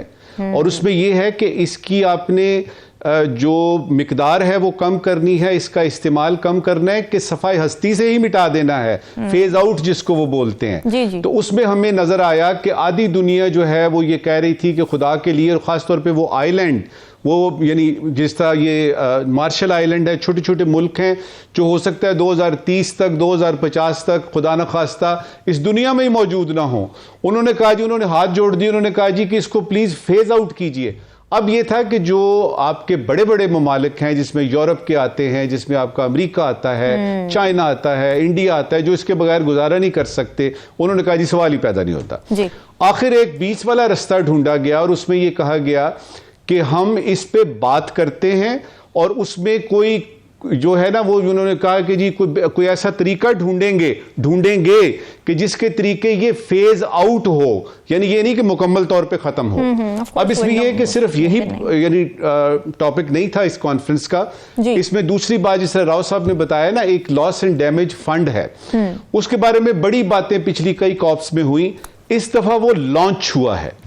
और उसमें ये है कि इसकी आपने जो मिकदार है वो कम करनी है, इसका इस्तेमाल कम करना है, कि सफाई हस्ती से ही मिटा देना है, फेज आउट जिसको वो बोलते हैं। जी जी। तो उसमें हमें नजर आया कि आधी दुनिया जो है वो ये कह रही थी कि खुदा के लिए, और खासतौर पे वो आइलैंड, वो यानी जिस तरह ये मार्शल आइलैंड है, छोटे छोटे मुल्क हैं जो हो सकता है 2030 तक, 2050 तक खुदा न खास्ता इस दुनिया में ही मौजूद ना हो, उन्होंने कहा जी, उन्होंने हाथ जोड़ दिए, उन्होंने कहा जी कि इसको प्लीज फेज आउट कीजिए। अब ये था कि जो आपके बड़े बड़े ममालिक हैं, जिसमें यूरोप के आते हैं, जिसमें आपका अमेरिका आता है, चाइना आता है, इंडिया आता है, जो इसके बगैर गुजारा नहीं कर सकते, उन्होंने कहा जी सवाल ही पैदा नहीं होता जी। आखिर एक बीच वाला रास्ता ढूंढा गया और उसमें यह कहा गया कि हम इस पे बात करते हैं, और उसमें कोई जो है ना, वो उन्होंने कहा कि जी कोई ऐसा तरीका ढूंढेंगे कि जिसके तरीके ये फेज आउट हो, यानी ये नहीं कि मुकम्मल तौर पे खत्म हो। अब इसमें ये कि सिर्फ यही यानी टॉपिक नहीं था इस कॉन्फ्रेंस का, इसमें दूसरी बात जिस तरह राव साहब ने बताया ना, एक लॉस एंड डैमेज फंड है, उसके बारे में बड़ी बातें पिछली कई कॉप्स में हुई, इस दफा वो लॉन्च हुआ है।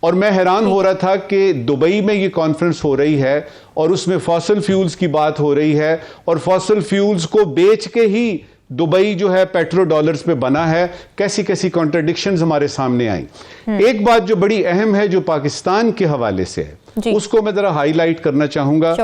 और मैं हैरान हो रहा था कि दुबई में ये कॉन्फ्रेंस हो रही है और उसमें फॉसिल फ्यूल्स की बात हो रही है, और फॉसिल फ्यूल्स को बेच के ही दुबई जो है पेट्रो डॉलर्स पे बना है। कैसी कैसी कॉन्ट्रडिक्शंस हमारे सामने आई। एक बात जो बड़ी अहम है, जो पाकिस्तान के हवाले से है, उसको मैं जरा हाईलाइट करना चाहूंगा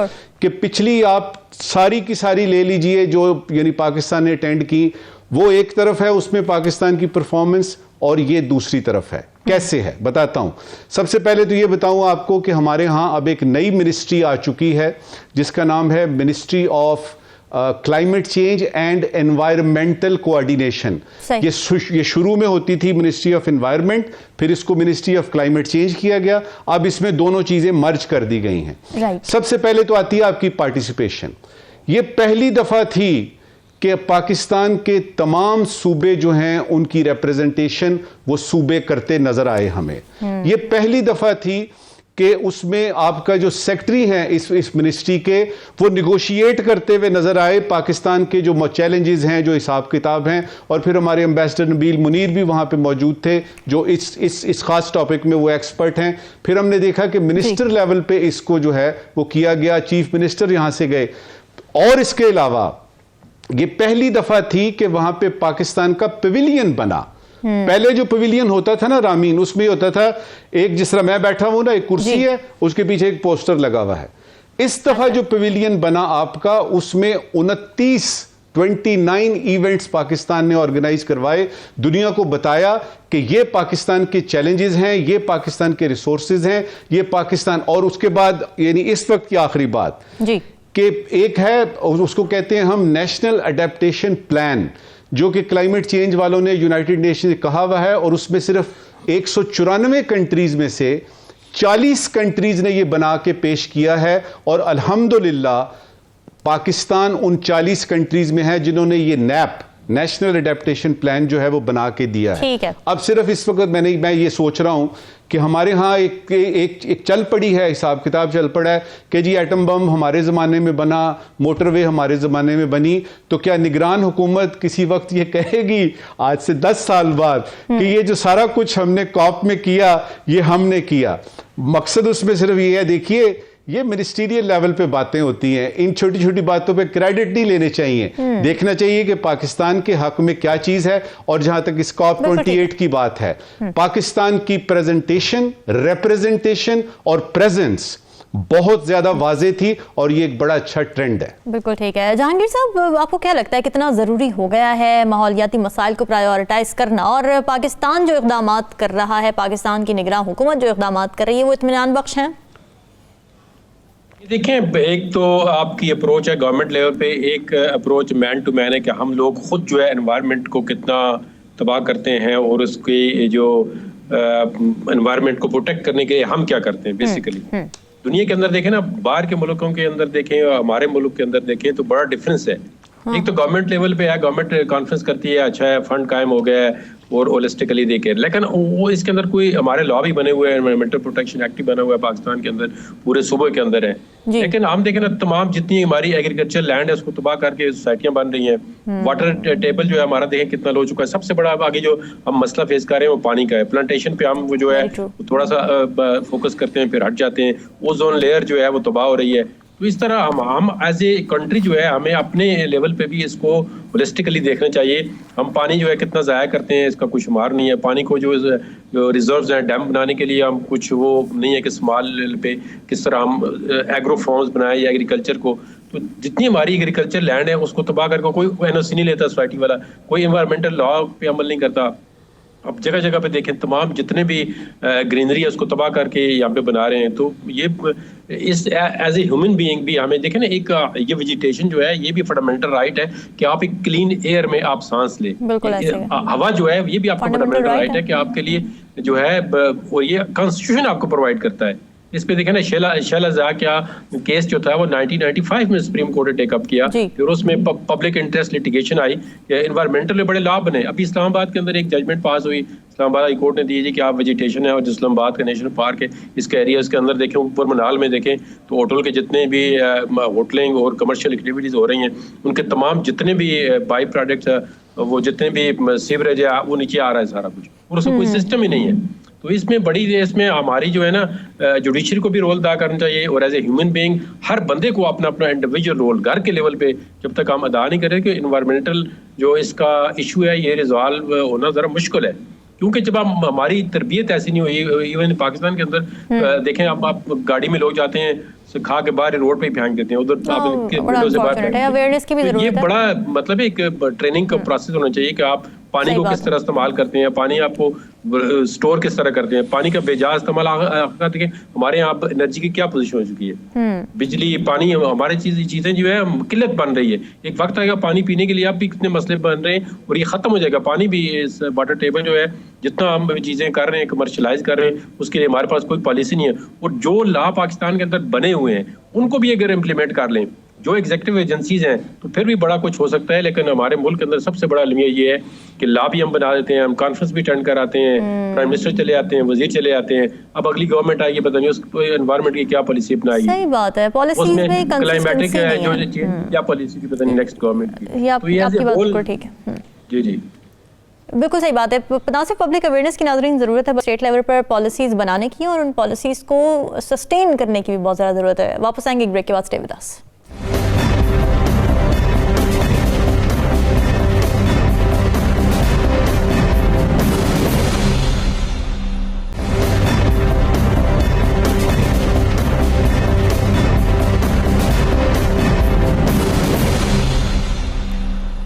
कि पिछली आप सारी की सारी ले लीजिए जो यानी पाकिस्तान ने अटेंड की, वो एक तरफ है, उसमें पाकिस्तान की परफॉर्मेंस, और ये दूसरी तरफ है। कैसे है बताता हूं। सबसे पहले तो ये बताऊं आपको कि हमारे यहां अब एक नई मिनिस्ट्री आ चुकी है जिसका नाम है ministry of climate change and environmental coordination. ये शुरू में होती थी मिनिस्ट्री ऑफ एनवायरमेंट, फिर इसको मिनिस्ट्री ऑफ क्लाइमेट चेंज किया गया, अब इसमें दोनों चीजें मर्ज कर दी गई हैं। सबसे पहले तो आती है आपकी पार्टिसिपेशन। ये पहली दफा थी कि पाकिस्तान के तमाम सूबे जो हैं उनकी रिप्रेजेंटेशन वो सूबे करते नजर आए हमें। ये पहली दफा थी कि उसमें आपका जो सेक्रेटरी हैं इस मिनिस्ट्री के, वो निगोशिएट करते हुए नजर आए पाकिस्तान के जो चैलेंजेस हैं, जो हिसाब किताब हैं। और फिर हमारे एम्बेसडर नबील मुनीर भी वहां पे मौजूद थे, जो इस खास टॉपिक में वो एक्सपर्ट हैं। फिर हमने देखा कि मिनिस्टर लेवल पे इसको जो है वो किया गया, चीफ मिनिस्टर यहां से गए। और इसके अलावा ये पहली दफा थी कि वहां पे पाकिस्तान का पवेलियन बना। पहले जो पवेलियन होता था ना रामीन, उसमें होता था एक, जिस तरह मैं बैठा हूं ना, एक कुर्सी है, उसके पीछे एक पोस्टर लगा हुआ है। इस दफा जो पवेलियन बना आपका, उसमें 29 इवेंट्स पाकिस्तान ने ऑर्गेनाइज करवाए, दुनिया को बताया कि ये पाकिस्तान के चैलेंजेस हैं, ये पाकिस्तान के रिसोर्सेज हैं, ये पाकिस्तान। और उसके बाद यानी इस वक्त की आखिरी बात जी, कि एक है उसको कहते हैं हम नेशनल अडेप्टेशन प्लान, जो कि क्लाइमेट चेंज वालों ने यूनाइटेड नेशन कहा हुआ है, और उसमें सिर्फ 194 कंट्रीज में से 40 कंट्रीज ने ये बना के पेश किया है। और अल्हम्दुलिल्लाह पाकिस्तान उन 40 कंट्रीज में है जिन्होंने ये नैप, नेशनल अडेप्टेशन प्लान जो है वो बना के दिया है। अब सिर्फ इस वक्त मैं ये सोच रहा हूं कि हमारे यहाँ एक चल पड़ी है, हिसाब किताब चल पड़ा है कि जी एटम बम हमारे ज़माने में बना, मोटरवे हमारे ज़माने में बनी, तो क्या निगरान हुकूमत किसी वक्त ये कहेगी आज से 10 साल बाद कि ये जो सारा कुछ हमने कॉप में किया ये हमने किया? मकसद उसमें सिर्फ ये है, देखिए ये मिनिस्ट्रियल लेवल पे बातें होती हैं, इन छोटी छोटी बातों पे क्रेडिट नहीं लेने चाहिए, देखना चाहिए कि पाकिस्तान के हक में क्या चीज है। और जहां तक इस COP28 की बात है, पाकिस्तान की प्रेजेंटेशन, रिप्रेजेंटेशन और प्रेजेंस बहुत ज्यादा वाजे थी और ये एक बड़ा अच्छा ट्रेंड है। बिल्कुल ठीक है। जहांगीर साहब, आपको क्या लगता है कितना ज़रूरी हो गया है माहौलियाती मसाइल को प्रायोरिटाइज करना, और पाकिस्तान जो इक़दामात कर रहा है, पाकिस्तान की निगरान हुकूमत जो इक़दामात कर रही है, वो इत्मीनान बख्श हैं? देखें, एक तो आपकी अप्रोच है गवर्नमेंट लेवल पे, एक अप्रोच मैन टू मैन है कि हम लोग खुद जो है एनवायरनमेंट को कितना तबाह करते हैं और उसकी जो एनवायरनमेंट को प्रोटेक्ट करने के लिए हम क्या करते हैं बेसिकली। दुनिया के अंदर देखें ना, बाहर के मुल्कों के अंदर देखें और हमारे मुल्क के अंदर देखें तो बड़ा डिफरेंस है। एक तो गवर्नमेंट लेवल पे है, गवर्नमेंट कॉन्फ्रेंस करती है, अच्छा है, फंड कायम हो गया है और होलिस्टिकली देखे, लेकिन वो इसके अंदर कोई हमारे लॉ भी बने हुए हैं, एनवायरमेंटल प्रोटेक्शन एक्ट भी बना हुआ है पाकिस्तान के अंदर, पूरे सूबे के अंदर है। लेकिन हम देखें ना, तमाम जितनी हमारी एग्रीकल्चर लैंड है उसको तबाह करके सोसाइटियां बन रही हैं। वाटर टेबल जो है हमारा देखें कितना लो चुका है। सबसे बड़ा आगे जो हम मसला फेस कर रहे हैं वो पानी का है। प्लांटेशन पे हम वो जो है थोड़ा सा फोकस करते हैं, फिर हट जाते हैं। ओजोन लेयर जो है वो तबाह हो रही है। तो इस तरह हम एज ए कंट्री जो है हमें अपने लेवल पे भी इसको होलिस्टिकली देखना चाहिए। हम पानी जो है कितना ज़ाया करते हैं इसका कुछ शुमार नहीं है। पानी को जो रिजर्व्स हैं डैम बनाने के लिए हम कुछ वो नहीं है कि स्मॉल लेवल पे किस तरह हम एग्रो फार्म्स बनाए या एग्रीकल्चर को। तो जितनी हमारी एग्रीकल्चर लैंड है उसको तबाह करके कोई NOC नहीं लेता सोसाइटी वाला, कोई एनवायरमेंटल लॉ पे अमल नहीं करता। अब जगह जगह पे देखें तमाम जितने भी ग्रीनरी है उसको तबाह करके यहाँ पे बना रहे हैं। तो ये इस एज ए ह्यूमन बीइंग भी हमें देखें ना, एक ये वेजिटेशन जो है ये भी फंडामेंटल राइट है कि आप एक क्लीन एयर में आप सांस लें। हवा जो है ये भी आपका फंडामेंटल राइट है कि आपके लिए जो है, और ये कॉन्स्टिट्यूशन आपको प्रोवाइड करता है। इस पे देखें ना, शैला ज़ा क्या केस जो था वो 1995 में सुप्रीम कोर्ट ने टेकअप किया, फिर उसमें पब्लिक इंटरेस्ट लिटिगेशन आई, एनवायरमेंटल बड़े लॉ बने। अभी इस्लामाबाद के अंदर एक जजमेंट पास हुई, इस्लामाबाद हाई कोर्ट ने दी है कि आप वेजिटेशन है और इस्लामाबाद का नेशनल पार्क है, इसके एरियाज के अंदर देखें, ऊपर मनाल में देखें तो होटल के जितने भी होटलिंग और कमर्शियल एक्टिविटीज हो रही हैं उनके तमाम जितने भी बाई प्रोडक्ट्स है, वो जितने भी सीवरेज है वो नीचे आ रहा है सारा कुछ, और उसका कोई सिस्टम ही नहीं है। तो इसमें हमारी जो है ना जुडिशरी को भी रोल अदा करना चाहिए, और एज ए ह्यूमन बीइंग हर बंदे को अपना अपना इंडिविजुअल रोल घर के लेवल पे जब तक हम अदा नहीं करें कि इन्वायरमेंटल जो इसका इशू है ये रिजॉल्व होना ज़रा मुश्किल है। क्योंकि जब हमारी तरबियत ऐसी नहीं हुई, इवन पाकिस्तान के अंदर देखें आप गाड़ी में लोग जाते हैं खा के बाहर रोड पे ही फेंक देते हैं, उधर विंडो से बाहर। ये बड़ा मतलब एक ट्रेनिंग का प्रोसेस होना चाहिए कि आप पानी को किस तरह इस्तेमाल करते हैं, पानी आपको स्टोर किस तरह करते हैं, पानी का बेजा इस्तेमाल। देखें हमारे यहाँ एनर्जी की क्या पोजीशन हो चुकी है, बिजली, पानी, हमारे चीजें जो है किल्लत बन रही है। एक वक्त आएगा पानी पीने के लिए आप भी कितने मसले बन रहे हैं और ये खत्म हो जाएगा। पानी भी इस वाटर टेबल जो है जितना हम चीजें कर रहे हैं, कमर्शलाइज कर रहे हैं, उसके लिए हमारे पास कोई पॉलिसी नहीं है। और जो लॉ पाकिस्तान के अंदर बने हुए हैं उनको भी अगर इम्प्लीमेंट कर लें, जो एग्जीक्यूटिव एजेंसीज हैं, तो फिर भी बड़ा कुछ हो सकता है। लेकिन हमारे मुल्क के अंदर सबसे बड़ा अलमिया ये है कि लॉ भी हम बना देते हैं, हम कॉन्फ्रेंस भी अटेंड कराते हैं, प्राइम मिनिस्टर चले आते हैं, वजीर चले आते हैं। अब अगली गवर्नमेंट आएगी, पता नहीं उसको एनवायरनमेंट की क्या पॉलिसी अपनाएगी। सही बात है, पॉलिसीज में क्लाइमेटिक जो क्या पॉलिसी की पता नहीं नेक्स्ट गवर्नमेंट की। तो ये आपकी बात बिल्कुल ठीक है। जी जी बिल्कुल सही बात है। ना सिर्फ पब्लिक अवेयरनेस की नाज़रीन ज़रूरत है, स्टेट लेवल पर पॉलिसीज़ बनाने की और उन पॉलिसीज़ को सस्टेन करने की भी बहुत ज़्यादा ज़रूरत है। वापस आएंगे एक ब्रेक के बाद, stay with us.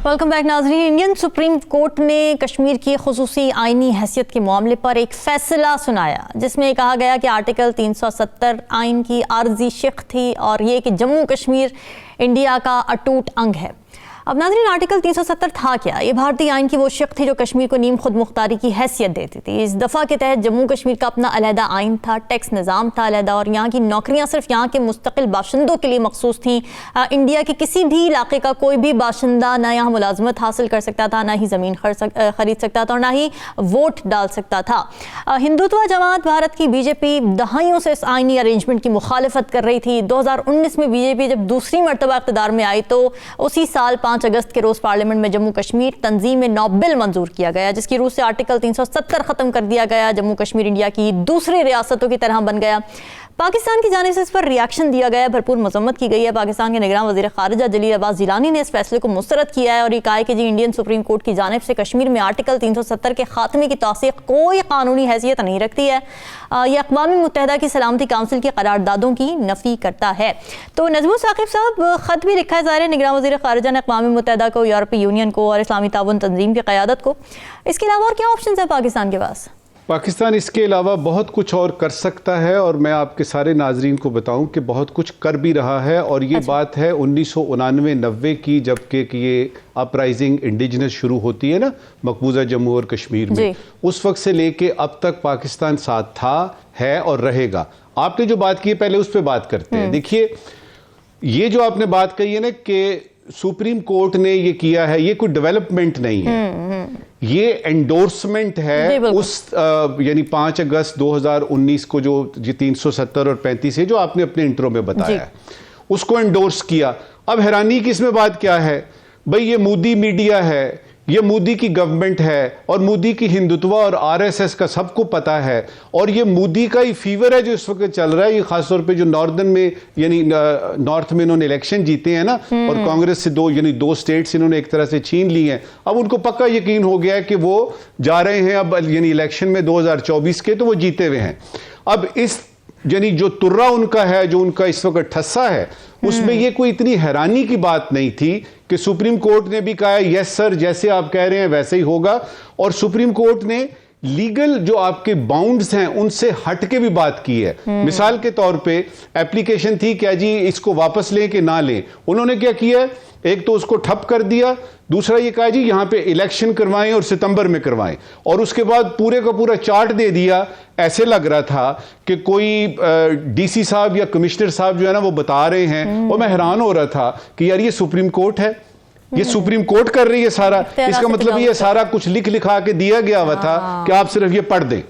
Welcome back नाज़रीन। इंडियन सुप्रीम कोर्ट ने कश्मीर की खुसूसी आइनी हैसियत के मामले पर एक फैसला सुनाया, जिसमें कहा गया कि आर्टिकल 370 आइन की आर्जी शिक थी और ये कि जम्मू कश्मीर इंडिया का अटूट अंग है। अब नाज़रीन, आर्टिकल 370 था क्या? ये भारतीय आइन की वो शिक थी जो कश्मीर को नीम खुद मुख्तारी की हैसियत देती थी। इस दफ़ा के तहत जम्मू कश्मीर का अपना अलहदा आइन था, टैक्स निज़ाम था अलहदा, और यहाँ की नौकरियाँ सिर्फ यहाँ के मुस्तकिल बाशिंदों के लिए मखसूस थीं। इंडिया के किसी भी इलाके का कोई भी बाशिंदा ना यहाँ मुलाजमत हासिल कर सकता था, ना ही ज़मीन खरीद सकता था और ना ही वोट डाल सकता था। हिंदुत्व जमात भारत की बीजेपी दहाइयों से इस आइनी अरेंजमेंट की मुखालफत कर रही थी। 2019 में बीजेपी जब दूसरी मरतबा इक़्तिदार में आई तो उसी साल 5 अगस्त के रोज पार्लियामेंट में जम्मू कश्मीर तंजीम नौ बिल मंजूर किया गया, जिसकी रूह से आर्टिकल 370 खत्म कर दिया गया। जम्मू कश्मीर इंडिया की दूसरी रियासतों की तरह बन गया। पाकिस्तान की जानिब से इस पर रिएक्शन दिया गया है, भरपूर मजम्मत की गई है। पाकिस्तान के निगरान वज़ीर ख़ारिजा जलील अब्बास जिलानी ने इस फैसले को मुस्तरद किया है और ये कहा है कि जी इंडियन सुप्रीम कोर्ट की जानिब से कश्मीर में आर्टिकल 370 के खात्मे की तौसीक़ कोई कानूनी हैसियत नहीं रखती है। ये अक़वाम मुत्तहिदा की सलामती काउंसिल की करारदादों की नफ़ी करता है। तो नज़मुल साकिब साहब, ख़त भी लिखा है ज़ाहिर निगरान वज़ीर ख़ारिजा ने अक़वाम मुत्तहिदा को, यूरोपीय यूनियन को और इस्लामी ताउन तंजीम की क़यादत को। इसके अलावा और क्या ऑप्शन है पाकिस्तान के पास? पाकिस्तान इसके अलावा बहुत कुछ और कर सकता है और मैं आपके सारे नाजरीन को बताऊं कि बहुत कुछ कर भी रहा है। और ये बात है 1999-90 की, जबकि ये अपराइजिंग इंडिजिनस शुरू होती है ना मकबूजा जम्मू और कश्मीर में, उस वक्त से लेके अब तक पाकिस्तान साथ था, है और रहेगा। आपने जो बात की है पहले उस पर बात करते हैं। देखिए, ये जो आपने बात कही है ना कि सुप्रीम कोर्ट ने ये किया है, ये कोई डेवलपमेंट नहीं है, ये एंडोर्समेंट है उस यानी 5 अगस्त 2019 को जो 370 और 35 है जो आपने अपने इंट्रो में बताया है, उसको एंडोर्स किया। अब हैरानी की इसमें बात क्या है भाई, ये मोदी मीडिया है, ये मोदी की गवर्नमेंट है और मोदी की हिंदुत्व और आरएसएस का सबको पता है और ये मोदी का ही फीवर है जो इस वक्त चल रहा है। ये खासतौर पे जो नॉर्दर्न में यानी नॉर्थ में इन्होंने इलेक्शन जीते हैं ना और कांग्रेस से दो स्टेट्स इन्होंने एक तरह से छीन ली हैं। अब उनको पक्का यकीन हो गया है कि वो जा रहे हैं अब यानी इलेक्शन में 2024 के, तो वो जीते हुए हैं। अब इस यानी जो तुर्रा उनका है, जो उनका इस वक्त ठस्सा है, उसमें ये कोई इतनी हैरानी की बात नहीं थी कि सुप्रीम कोर्ट ने भी कहा है यस सर, जैसे आप कह रहे हैं वैसे ही होगा। और सुप्रीम कोर्ट ने लीगल जो आपके बाउंड्स हैं उनसे हट के भी बात की है। मिसाल के तौर पे एप्लीकेशन थी क्या जी इसको वापस लें कि ना लें, उन्होंने क्या किया, एक तो उसको ठप कर दिया, दूसरा ये कहा जी यहां पे इलेक्शन करवाएं और सितंबर में करवाएं, और उसके बाद पूरे का पूरा चार्ट दे दिया। ऐसे लग रहा था कि कोई डीसी साहब या कमिश्नर साहब जो है ना वो बता रहे हैं, और मैं हैरान हो रहा था कि यार ये सुप्रीम कोर्ट है, ये सुप्रीम कोर्ट कर रही है सारा, इसका मतलब ये सारा कुछ लिख लिखा के दिया गया हुआ था कि आप सिर्फ ये पढ़ दें।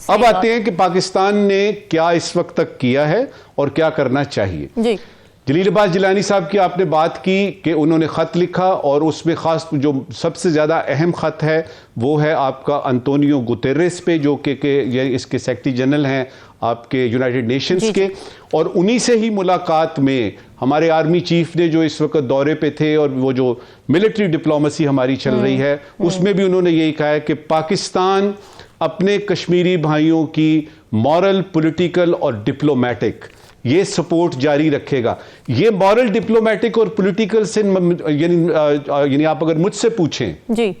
अब आते हैं कि पाकिस्तान ने क्या इस वक्त तक किया है और क्या करना चाहिए जी। जलील अब्बास जिलानी साहब की आपने बात की कि उन्होंने ख़त लिखा और उसमें ख़ास जो सबसे ज़्यादा अहम ख़त है वो है आपका अंतोनियो गुतेरेस पे, जो कि इसके सेक्रेटरी जनरल हैं आपके यूनाइटेड नेशंस के, और उन्हीं से ही मुलाकात में हमारे आर्मी चीफ ने जो इस वक्त दौरे पे थे और वो जो मिलिट्री डिप्लोमेसी हमारी चल रही है उसमें भी उन्होंने यही कहा है कि पाकिस्तान अपने कश्मीरी भाइयों की मॉरल, पॉलिटिकल और डिप्लोमेटिक ये सपोर्ट जारी रखेगा। ये मॉरल, डिप्लोमेटिक और पॉलिटिकल से यानी आप अगर मुझसे पूछें जी,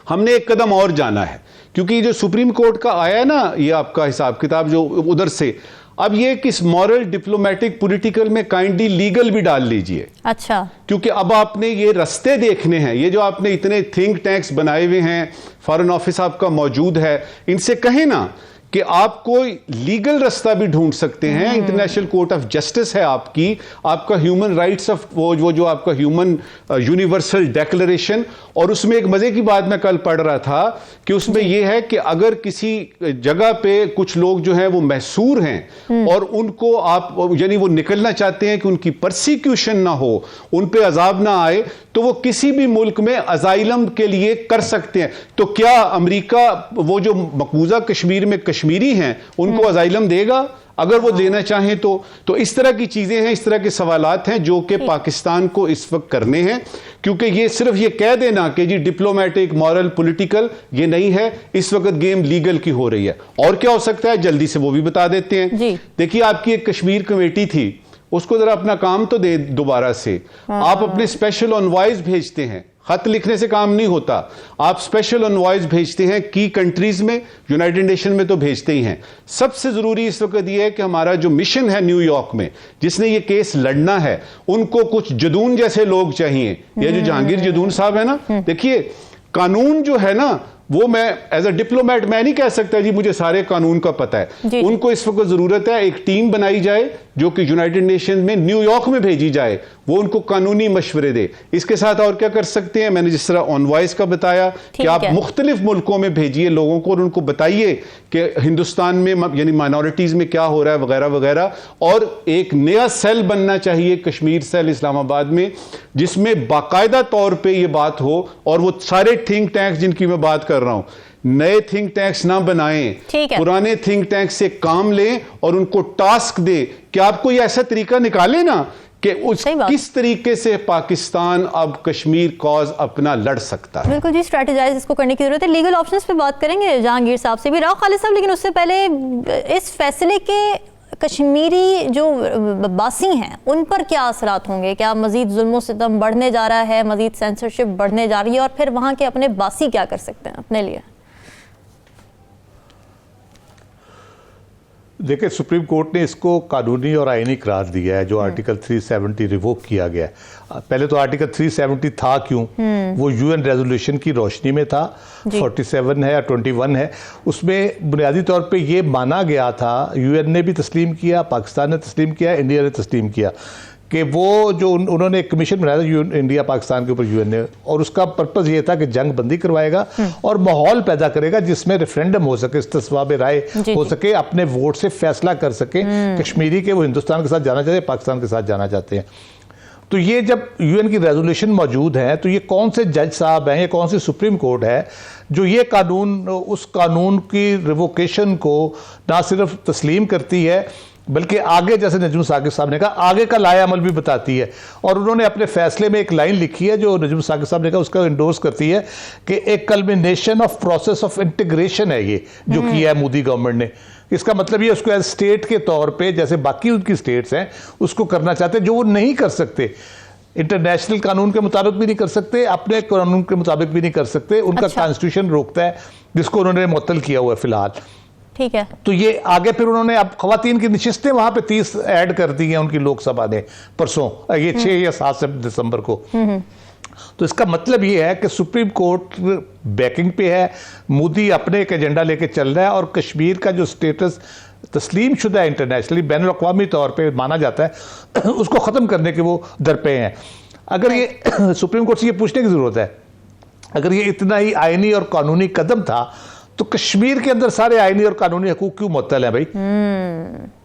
हमने एक कदम और जाना है, क्योंकि जो सुप्रीम कोर्ट का आया है ना ये आपका हिसाब किताब जो उधर से, अब ये किस मॉरल, डिप्लोमेटिक, पॉलिटिकल में काइंडली लीगल भी डाल लीजिए। अच्छा, क्योंकि अब आपने ये रास्ते देखने हैं, ये जो आपने इतने थिंक टैंक्स बनाए हुए हैं, फॉरेन ऑफिस आपका मौजूद है, इनसे कहें ना कि आप कोई लीगल रास्ता भी ढूंढ सकते हैं। इंटरनेशनल कोर्ट ऑफ जस्टिस है आपकी, आपका ह्यूमन राइट्स ऑफ वो जो आपका ह्यूमन यूनिवर्सल डिक्लेरेशन, और उसमें एक मजे की बात मैं कल पढ़ रहा था कि उसमें यह है कि अगर किसी जगह पे कुछ लोग जो हैं वो महसूर हैं और उनको आप यानी वो निकलना चाहते हैं कि उनकी परसिक्यूशन ना हो, उन पे अजाब ना आए, तो वो किसी भी मुल्क में अजाइलम के लिए कर सकते हैं। तो क्या अमेरिका वो जो मकबूजा कश्मीर में कश्मीरी हैं उनको अजाइलम देगा अगर वो देना चाहें तो इस तरह की चीजें हैं, इस तरह के सवालात हैं जो कि पाकिस्तान को इस वक्त करने हैं, क्योंकि ये सिर्फ ये कह देना कि जी डिप्लोमेटिक, मॉरल, पॉलिटिकल ये नहीं है, इस वक्त गेम लीगल की हो रही है। और क्या हो सकता है जल्दी से वो भी बता देते हैं। देखिए आपकी एक कश्मीर कमेटी थी, उसको जरा अपना काम तो दे दोबारा से। आप अपने स्पेशल ऑनवॉइस भेजते हैं, खत लिखने से काम नहीं होता, आप स्पेशल ऑनवॉइस भेजते हैं की कंट्रीज में, यूनाइटेड नेशन में तो भेजते ही हैं। सबसे जरूरी इस वक्त यह है कि हमारा जो मिशन है न्यूयॉर्क में, जिसने ये केस लड़ना है, उनको कुछ जदून जैसे लोग चाहिए। ये जो जहांगीर जदून साहब है ना, देखिए कानून जो है ना वो मैं एज अ डिप्लोमेट मैं नहीं कह सकता जी मुझे सारे कानून का पता है। उनको इस वक्त जरूरत है एक टीम बनाई जाए जो कि यूनाइटेड नेशन में न्यूयॉर्क में भेजी जाए, वो उनको कानूनी मशवरे दे। इसके साथ और क्या कर सकते हैं, मैंने जिस तरह ऑनवॉइस का बताया कि आप मुख्तलिफ मुल्कों में भेजिए लोगों को और उनको बताइए कि हिंदुस्तान में यानी माइनॉरिटीज में क्या हो रहा है वगैरह वगैरह। और एक नया सेल बनना चाहिए, कश्मीर सेल इस्लामाबाद में, जिसमें बाकायदा तौर पर यह बात हो, और वो सारे थिंक टैंक्स जिनकी मैं बात कर रहा हूं, नए थिंक टैंक्स ना बनाएं, पुराने थिंक टैंक से काम लें और उनको टास्क दें कि आपको ये ऐसा तरीका निकाले ना कि उस किस तरीके से पाकिस्तान अब कश्मीर कॉज अपना लड़ सकता है। बिल्कुल जी, स्ट्रेटेजाइज इसको करने की जरूरत है। लीगल ऑप्शंस पे बात करेंगे जहांगीर साहब से भी, राव खालिद साहब, लेकिन उससे पहले इस फैसले के कश्मीरी जो बासी हैं उन पर क्या असरात होंगे? क्या मजीद जुल्म सितम बढ़ने जा रहा है, मजीद सेंसरशिप बढ़ने जा रही है, और फिर वहाँ के अपने बासी क्या कर सकते हैं अपने लिए? देखिए, सुप्रीम कोर्ट ने इसको कानूनी और आईनी करार दिया है, जो आर्टिकल 370 रिवोक किया गया है। पहले तो आर्टिकल 370 था क्यों? वो यूएन रेजोल्यूशन की रोशनी में था, 47 है या 21 है, उसमें बुनियादी तौर पे ये माना गया था, यूएन ने भी तस्लीम किया, पाकिस्तान ने तस्लीम किया, इंडिया ने तस्लीम किया कि वो जो उन्होंने एक कमीशन बनाया था इंडिया पाकिस्तान के ऊपर यूएन ने, और उसका पर्पस ये था कि जंग बंदी करवाएगा और माहौल पैदा करेगा जिसमें रेफरेंडम हो सके, इस्तिस्वाब राय हो सके, अपने वोट से फैसला कर सके कश्मीरी के वो हिंदुस्तान के साथ जाना चाहते हैं, पाकिस्तान के साथ जाना चाहते हैं। तो ये जब यूएन की रेजोल्यूशन मौजूद है, तो ये कौन से जज साहब हैं, ये कौन सी सुप्रीम कोर्ट है जो ये कानून, उस कानून की रिवोकेशन को ना सिर्फ तस्लीम करती है बल्कि आगे, जैसे नजम साकिब साहब ने कहा, आगे का लाया अमल भी बताती है। और उन्होंने अपने फैसले में एक लाइन लिखी है जो नजम साकिब साहब ने कहा, उसका इंडोर्स करती है कि एक culmination of process of integration है ये जो किया है मोदी गवर्नमेंट ने। इसका मतलब ये उसको एज स्टेट के तौर पे, जैसे बाकी उनकी स्टेट्स हैं, उसको करना चाहते हैं जो वो नहीं कर सकते, इंटरनेशनल कानून के मुताबिक भी नहीं कर सकते, अपने कानून के मुताबिक भी नहीं कर सकते, उनका कॉन्स्टिट्यूशन रोकता है, जिसको उन्होंने मुअत्तल किया हुआ है फिलहाल। ठीक है, तो ये आगे फिर उन्होंने अब खवातीन की नशिस्तें वहां पे 30 ऐड कर दी हैं उनकी लोकसभा ने परसों, ये 6 या 7 दिसंबर को। तो इसका मतलब ये है कि सुप्रीम कोर्ट बैकिंग पे है, मोदी अपने एक एजेंडा लेके चल रहा है और कश्मीर का जो स्टेटस तस्लीम शुदा है इंटरनेशनली, बैन अवी तौर पे माना जाता है, उसको ख़त्म करने के वो दर पे हैं। अगर ये सुप्रीम कोर्ट से ये पूछने की ज़रूरत है, अगर ये इतना ही आईनी और कानूनी कदम था तो कश्मीर के अंदर सारे आईनी और कानूनी हकूक क्यों मुअत्तल है भाई?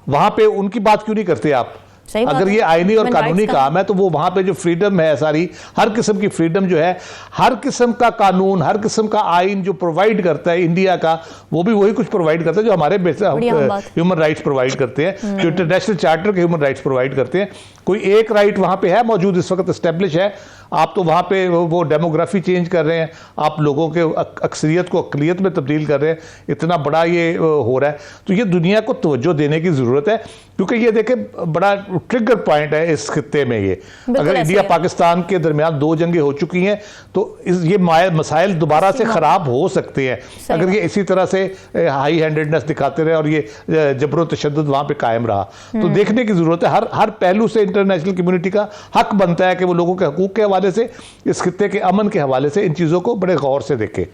वहां पे उनकी बात क्यों नहीं करते आप? अगर ये आईनी और कानूनी काम है तो वो वहां पे जो फ्रीडम है सारी, हर किस्म की फ्रीडम जो है, हर किस्म का कानून, हर किस्म का आइन जो प्रोवाइड करता है इंडिया का, वो भी वही कुछ प्रोवाइड करता है जो हमारे ह्यूमन राइट्स प्रोवाइड करते हैं, जो इंटरनेशनल चार्टर के ह्यूमन राइट्स प्रोवाइड करते हैं। कोई एक राइट वहां पे है मौजूद, इस वक्त एस्टेब्लिश है। आप तो वहां पे वो डेमोग्राफी चेंज कर रहे हैं, आप लोगों के अक्सरियत को अकलियत में तब्दील कर रहे हैं, इतना बड़ा ये हो रहा है। तो ये दुनिया को तवज्जो देने की जरूरत है, क्योंकि ये देखें बड़ा ट्रिगर पॉइंट है इस खित्ते में। ये अगर इंडिया पाकिस्तान के दरमियान 2 जंगें हो चुकी हैं तो ये मसाइल दोबारा से खराब हो सकते हैं अगर ये इसी तरह से हाई हैंडेडनेस दिखाते रहे और ये जबरो तशद्दुद वहां पे कायम रहा। तो देखने की जरूरत है, हर पहलू से इंटरनेशनल कम्युनिटी का हक बनता है कि वो लोगों के हकूक के हवाले से, इस खित्ते के अमन के हवाले से इन चीजों को बड़े गौर से देखे।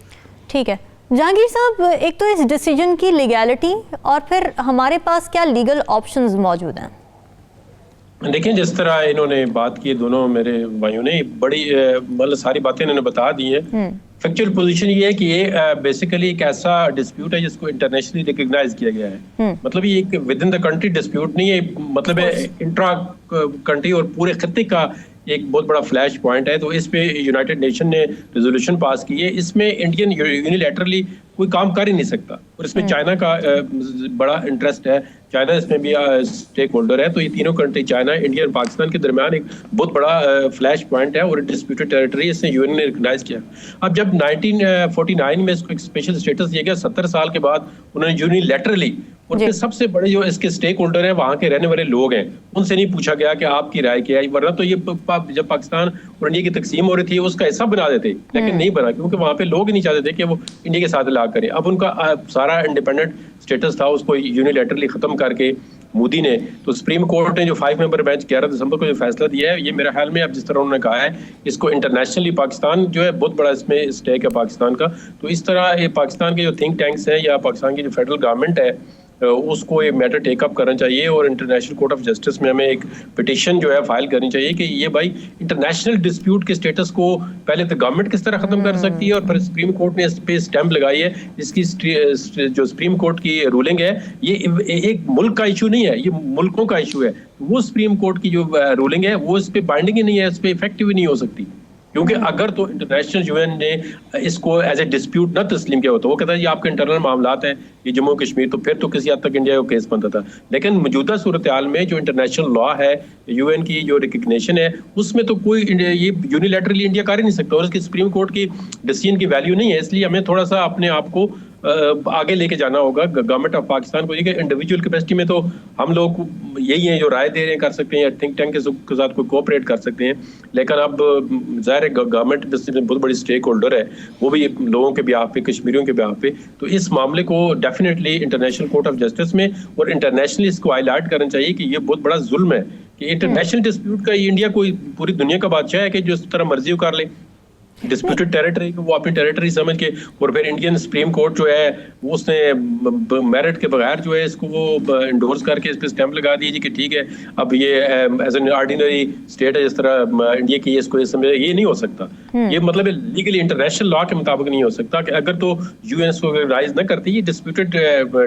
ठीक है जहांगीर साहब, एक तो इस डिसीजन की लीगैलिटी और फिर हमारे पास क्या लीगल ऑप्शंस मौजूद हैं? देखिए, जिस तरह इन्होंने बात की, दोनों मेरे भाइयों ने बड़ी मतलब सारी बातें इन्होंने बता दी हैं। फैक्चुअल पोजीशन ये है कि ये बेसिकली एक ऐसा डिस्प्यूट है जिसको इंटरनेशनली रिकग्नाइज किया गया है। मतलब ये एक with in the country dispute नहीं है, मतलब है इंट्रा कंट्री और पूरे खत्ते का एक बहुत बड़ा फ्लैश पॉइंट है। तो इस पे यूनाइटेड नेशन ने रेजोल्यूशन पास की है। इसमें इंडियन यूनिलैटरली कोई काम कर ही नहीं सकता और इसमें चाइना का बड़ा इंटरेस्ट है। चाइना इसमें भी स्टेक होल्डर है। तो ये तीनों कंट्री, चाइना, इंडिया और पाकिस्तान के दरमियान एक बहुत बड़ा फ्लैश पॉइंट है और डिस्प्यूटेड टेरिटरी इसने यूएन ने रिकग्नाइज किया। अब जब 1949 में इसको एक स्पेशल स्टेटस दिया गया, 70 साल के बाद उन्होंने यूनिलैटरली, और फिर सबसे बड़े जो इसके स्टेक होल्डर हैं वहां के रहने वाले लोग हैं, उनसे नहीं पूछा गया कि आपकी राय क्या है। वरना तो ये जब पाकिस्तान और इंडिया की तकसीम हो रही थी उसका हिस्सा बना देते, लेकिन नहीं बना क्योंकि वहां पे लोग नहीं चाहते थे कि वो इंडिया के साथ इलाका करें। अब उनका सारा इंडिपेंडेंट स्टेटस था, उसको यूनिलैटरली खत्म करके मोदी ने, तो सुप्रीम कोर्ट ने जो 5 मेंबर बेंच 11 दिसंबर को जो फैसला दिया है, ये मेरे ख्याल में अब जिस तरह उन्होंने कहा है, इसको इंटरनेशनली पाकिस्तान जो है बहुत बड़ा इसमें स्टेक है पाकिस्तान का। तो इस तरह ये पाकिस्तान के जो थिंक टैंक्स हैं या पाकिस्तान की जो फेडरल गवर्नमेंट है उसको ये मैटर टेकअप करना चाहिए और इंटरनेशनल कोर्ट ऑफ जस्टिस में हमें एक पिटीशन जो है फाइल करनी चाहिए कि ये भाई इंटरनेशनल डिस्प्यूट के स्टेटस को पहले तो गवर्नमेंट किस तरह खत्म कर सकती है और फिर सुप्रीम कोर्ट ने इस पे स्टैंप लगाई है। इसकी जो सुप्रीम कोर्ट की रूलिंग है ये एक मुल्क का इशू नहीं है, ये मुल्कों का इशू है। वो सुप्रीम कोर्ट की जो रूलिंग है वो इस पे बाइंडिंग ही नहीं है, इस पे इफेक्टिव ही नहीं हो सकती। क्योंकि अगर तो इंटरनेशनल यूएन ने इसको एज ए डिस्प्यूट न तस्लीम किया होता, वो कहता है ये आपके इंटरनल मामलात हैं, ये जम्मू कश्मीर, तो फिर तो किसी हद तक इंडिया को केस बनता था। लेकिन मौजूदा सूरत हाल में जो इंटरनेशनल लॉ है, यूएन की जो रिकग्निशन है, उसमें तो कोई ये यूनिलैटरली इंडिया कर ही नहीं सकता और इसकी सुप्रीम कोर्ट की डिसीजन की वैल्यू नहीं है। इसलिए हमें थोड़ा सा अपने आप को आगे लेके जाना होगा गवर्नमेंट ऑफ पाकिस्तान को। ये इंडिविजुअल कैपेसिटी में तो हम लोग यही हैं जो राय दे रहे हैं, कर सकते हैं, या थिंक टैंक के साथ कोई कोऑपरेट कर सकते हैं। लेकिन अब ज़ाहिर है गवर्नमेंट बहुत बड़ी स्टेक होल्डर है, वो भी लोगों के बिहाफ पे, कश्मीरियों के बिहाफ पे, तो इस मामले को definitely international court of justice में और इंटरनेशनली इसको हाईलाइट करना चाहिए कि ये बहुत बड़ा जुल्म है कि इंटरनेशनल डिस्प्यूट का इंडिया कोई पूरी दुनिया का बादशाह है कि जो इस तरह मर्जी कर ले डिस्प्यूटेड टेरिटरी को वो अपनी टेरिटरी समझ के, और फिर इंडियन सुप्रीम कोर्ट जो है वो उसने मेरिट के बगैर जो है इसको वो इंडोर्स करके इस पे स्टैंप लगा दीजिए कि ठीक है अब ये एज एन ऑर्डिनरी स्टेट है, जिस तरह इंडिया की इसको ये समझ, ये नहीं हो सकता। ये मतलब लीगली इंटरनेशनल लॉ के मुताबिक नहीं हो सकता कि अगर तो यूएन इसको राइज न करती, ये डिस्प्यूटेड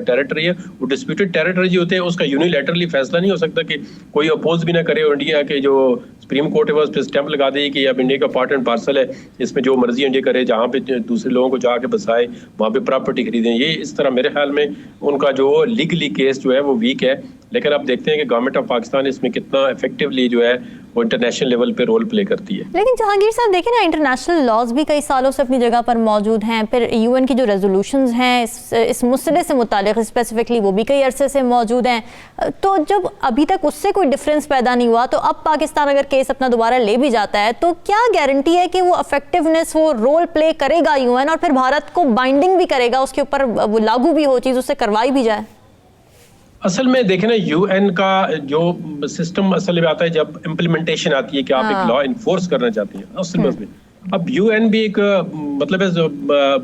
टेरिटरी है, वो डिस्प्यूटेड टेरिटरी जो होते हैं उसका यूनिलैटरली फैसला नहीं हो सकता कि कोई अपोज भी ना करे और इंडिया के जो सुप्रीम कोर्ट है वो उस पर स्टैंप लगा देगी कि अब इंडिया का पार्ट एंड पार्सल है, इसमें जो मर्जी इंडिया करे, जहाँ पे दूसरे लोगों को जाके बसाए वहाँ पे प्रॉपर्टी खरीदें। ये इस तरह मेरे ख्याल में उनका जो लीगली केस जो है वो वीक है। लेकिन आप देखते हैं कि गवर्नमेंट ऑफ पाकिस्तान इसमें कितना इफेक्टिवली जो है वो इंटरनेशनल लेवल पे रोल प्ले करती है। लेकिन जहांगीर साहब देखें ना, इंटरनेशनल लॉज भी कई सालों से अपनी जगह पर मौजूद हैं, फिर यूएन की जो रेजोल्यूशंस हैं इस मसले से मुतालिक स्पेसिफिकली वो भी कई अरसे से मौजूद हैं। तो जब अभी तक उससे कोई डिफरेंस पैदा नहीं हुआ, तो अब पाकिस्तान अगर केस अपना दोबारा ले भी जाता है तो क्या गारंटी है कि वो इफेक्टिवनेस, वो रोल प्ले करेगा यूएन और फिर भारत को बाइंडिंग भी करेगा, उसके ऊपर वो लागू भी हो चीज़, उससे करवाई भी जाए? असल में देखें ना, यूएन का जो सिस्टम असल में आता है जब इम्प्लीमेंटेशन आती है कि आप एक लॉ इन्फोर्स करना चाहते हैं असल में। अब यूएन भी एक मतलब है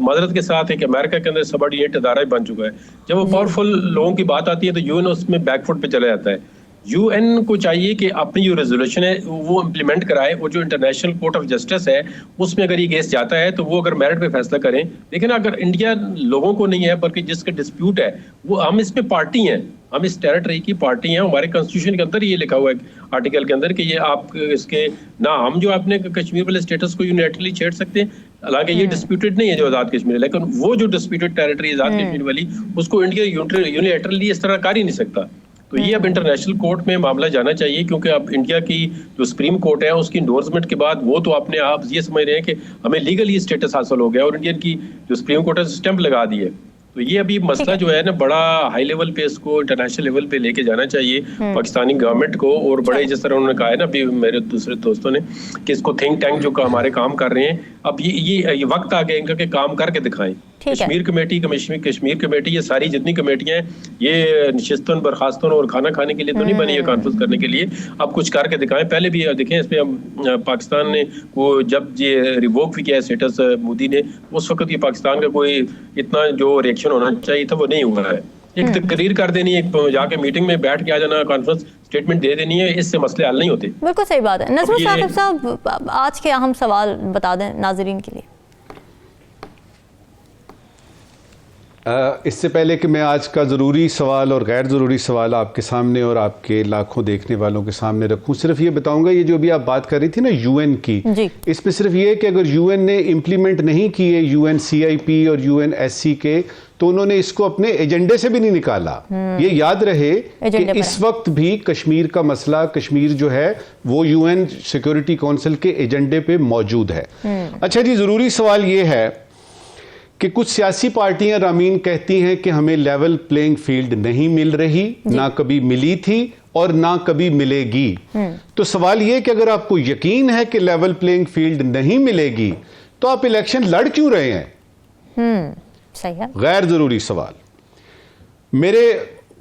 मदद के साथ एक अमेरिका के अंदर सबऑर्डिनेट इदारा बन चुका है। जब वो पावरफुल लोगों की बात आती है तो यूएन उसमें बैकफुट पे चला जाता है। यूएन को चाहिए कि अपनी जो रेजोल्यूशन है वो इम्प्लीमेंट कराए, और जो इंटरनेशनल कोर्ट ऑफ जस्टिस है उसमें अगर ये केस जाता है तो वो अगर मेरिट पे फैसला करें। लेकिन अगर इंडिया लोगों को नहीं है बल्कि जिसका डिस्प्यूट है वो, हम इसमें पार्टी हैं, हम इस टेरिटरी की पार्टी हैं। हमारे कॉन्स्टिट्यूशन के अंदर ये लिखा हुआ है आर्टिकल के अंदर कि ये आप इसके ना हम जो अपने कश्मीर वाले स्टेटस को यूनिलैटरली छेड़ सकते हैं। हालांकि ये डिस्प्यूटेड नहीं है जो आजाद कश्मीर है, लेकिन वो जो डिस्प्यूटेड टेरिटरी आजाद कश्मीर वाली, उसको इंडिया यूनिलैटरली इस तरह कर ही नहीं सकता। तो ये अब इंटरनेशनल कोर्ट में मामला जाना चाहिए, क्योंकि अब इंडिया की जो सुप्रीम कोर्ट है उसकी इंडोर्समेंट के बाद वो तो अपने आप ये समझ रहे हैं कि हमें लीगली स्टेटस हासिल हो गया और इंडियन की जो सुप्रीम कोर्ट है स्टैंप लगा दी है। तो ये अभी मसला जो है ना बड़ा हाई लेवल पे इसको इंटरनेशनल लेवल पे लेके जाना चाहिए पाकिस्तानी गवर्नमेंट को। और बड़े जिस तरह उन्होंने कहा है ना अभी मेरे दूसरे दोस्तों ने कि इसको थिंक टैंक जो हमारे काम कर रहे हैं, अब ये वक्त आ गया इनका कि काम करके दिखाएं। कश्मीर कमेटी, कश्मीर कमेटी, ये सारी जितनी कमेटियां हैं ये नशिस्तन बर्खास्तन और खाना खाने के लिए तो नहीं बनी है, कॉन्फ्रेंस करने के लिए। अब कुछ करके दिखाएं। पहले भी देखें इस पे पाकिस्तान ने वो जब ये रिवोक भी किया स्टेटस मोदी ने, उस वक्त ये पाकिस्तान का कोई इतना जो रिएक्शन होना चाहिए था वो नहीं हुआ है। एक तकरीर कर देनी है, जाके मीटिंग में बैठ के आ जाना, कॉन्फ्रेंस स्टेटमेंट दे देनी है, इससे मसले हल नहीं होते। बिल्कुल सही बात है। नजमुल साकिब साहब, आज के अहम सवाल बता दें नाजरीन के लिए। इससे पहले कि मैं आज का ज़रूरी सवाल और गैर ज़रूरी सवाल आपके सामने और आपके लाखों देखने वालों के सामने रखूं, सिर्फ ये बताऊंगा, ये जो भी आप बात कर रही थी ना यूएन की, इसमें सिर्फ ये कि अगर यूएन ने इम्प्लीमेंट नहीं किए यूएनसीआईपी और यूएनएससी के, तो उन्होंने इसको अपने एजेंडे से भी नहीं निकाला। ये याद रहे कि इस वक्त भी कश्मीर का मसला, कश्मीर जो है वो यूएन सिक्योरिटी काउंसिल के एजेंडे पे मौजूद है। अच्छा जी, ज़रूरी सवाल ये है कि कुछ सियासी पार्टियां रामीन कहती हैं कि हमें लेवल प्लेइंग फील्ड नहीं मिल रही, ना कभी मिली थी और ना कभी मिलेगी। तो सवाल यह कि अगर आपको यकीन है कि लेवल प्लेइंग फील्ड नहीं मिलेगी तो आप इलेक्शन लड़ क्यों रहे हैं? सही है। गैर जरूरी सवाल। मेरे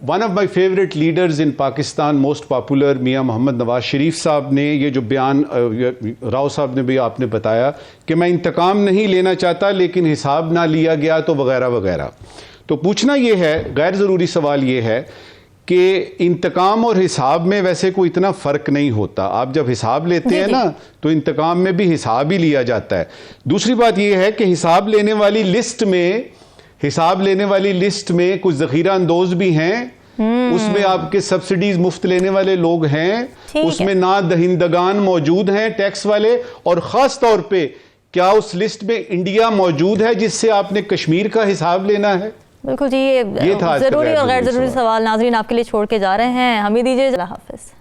one of my favourite leaders in Pakistan, most popular, मियाँ मोहम्मद नवाज शरीफ साहब ने ये जो बयान, राव साहब ने भी आपने बताया कि मैं इंतकाम नहीं लेना चाहता लेकिन हिसाब ना लिया गया तो वगैरह वगैरह। तो पूछना ये है, गैर ज़रूरी सवाल ये है कि इंतकाम और हिसाब में वैसे कोई इतना फ़र्क नहीं होता। आप जब हिसाब लेते हैं ना तो इंतकाम में भी हिसाब ही लिया जाता है। दूसरी बात यह है कि हिसाब लेने वाली लिस्ट में कुछ ज़ख़ीरा अंदोज़ भी हैं उसमें आपके सब्सिडीज मुफ्त लेने वाले लोग हैं, ठीक उसमें है। ना दहिंदगान मौजूद हैं टैक्स वाले, और खास तौर पे क्या उस लिस्ट में इंडिया मौजूद है जिससे आपने कश्मीर का हिसाब लेना है? बिल्कुल जी, ये था आज का जरूरी और गैर गैर जरूरी जरूरी सवाल नाज़रीन आपके लिए छोड़ के जा रहे हैं। हमें दीजिए, अल्लाह हाफिज़।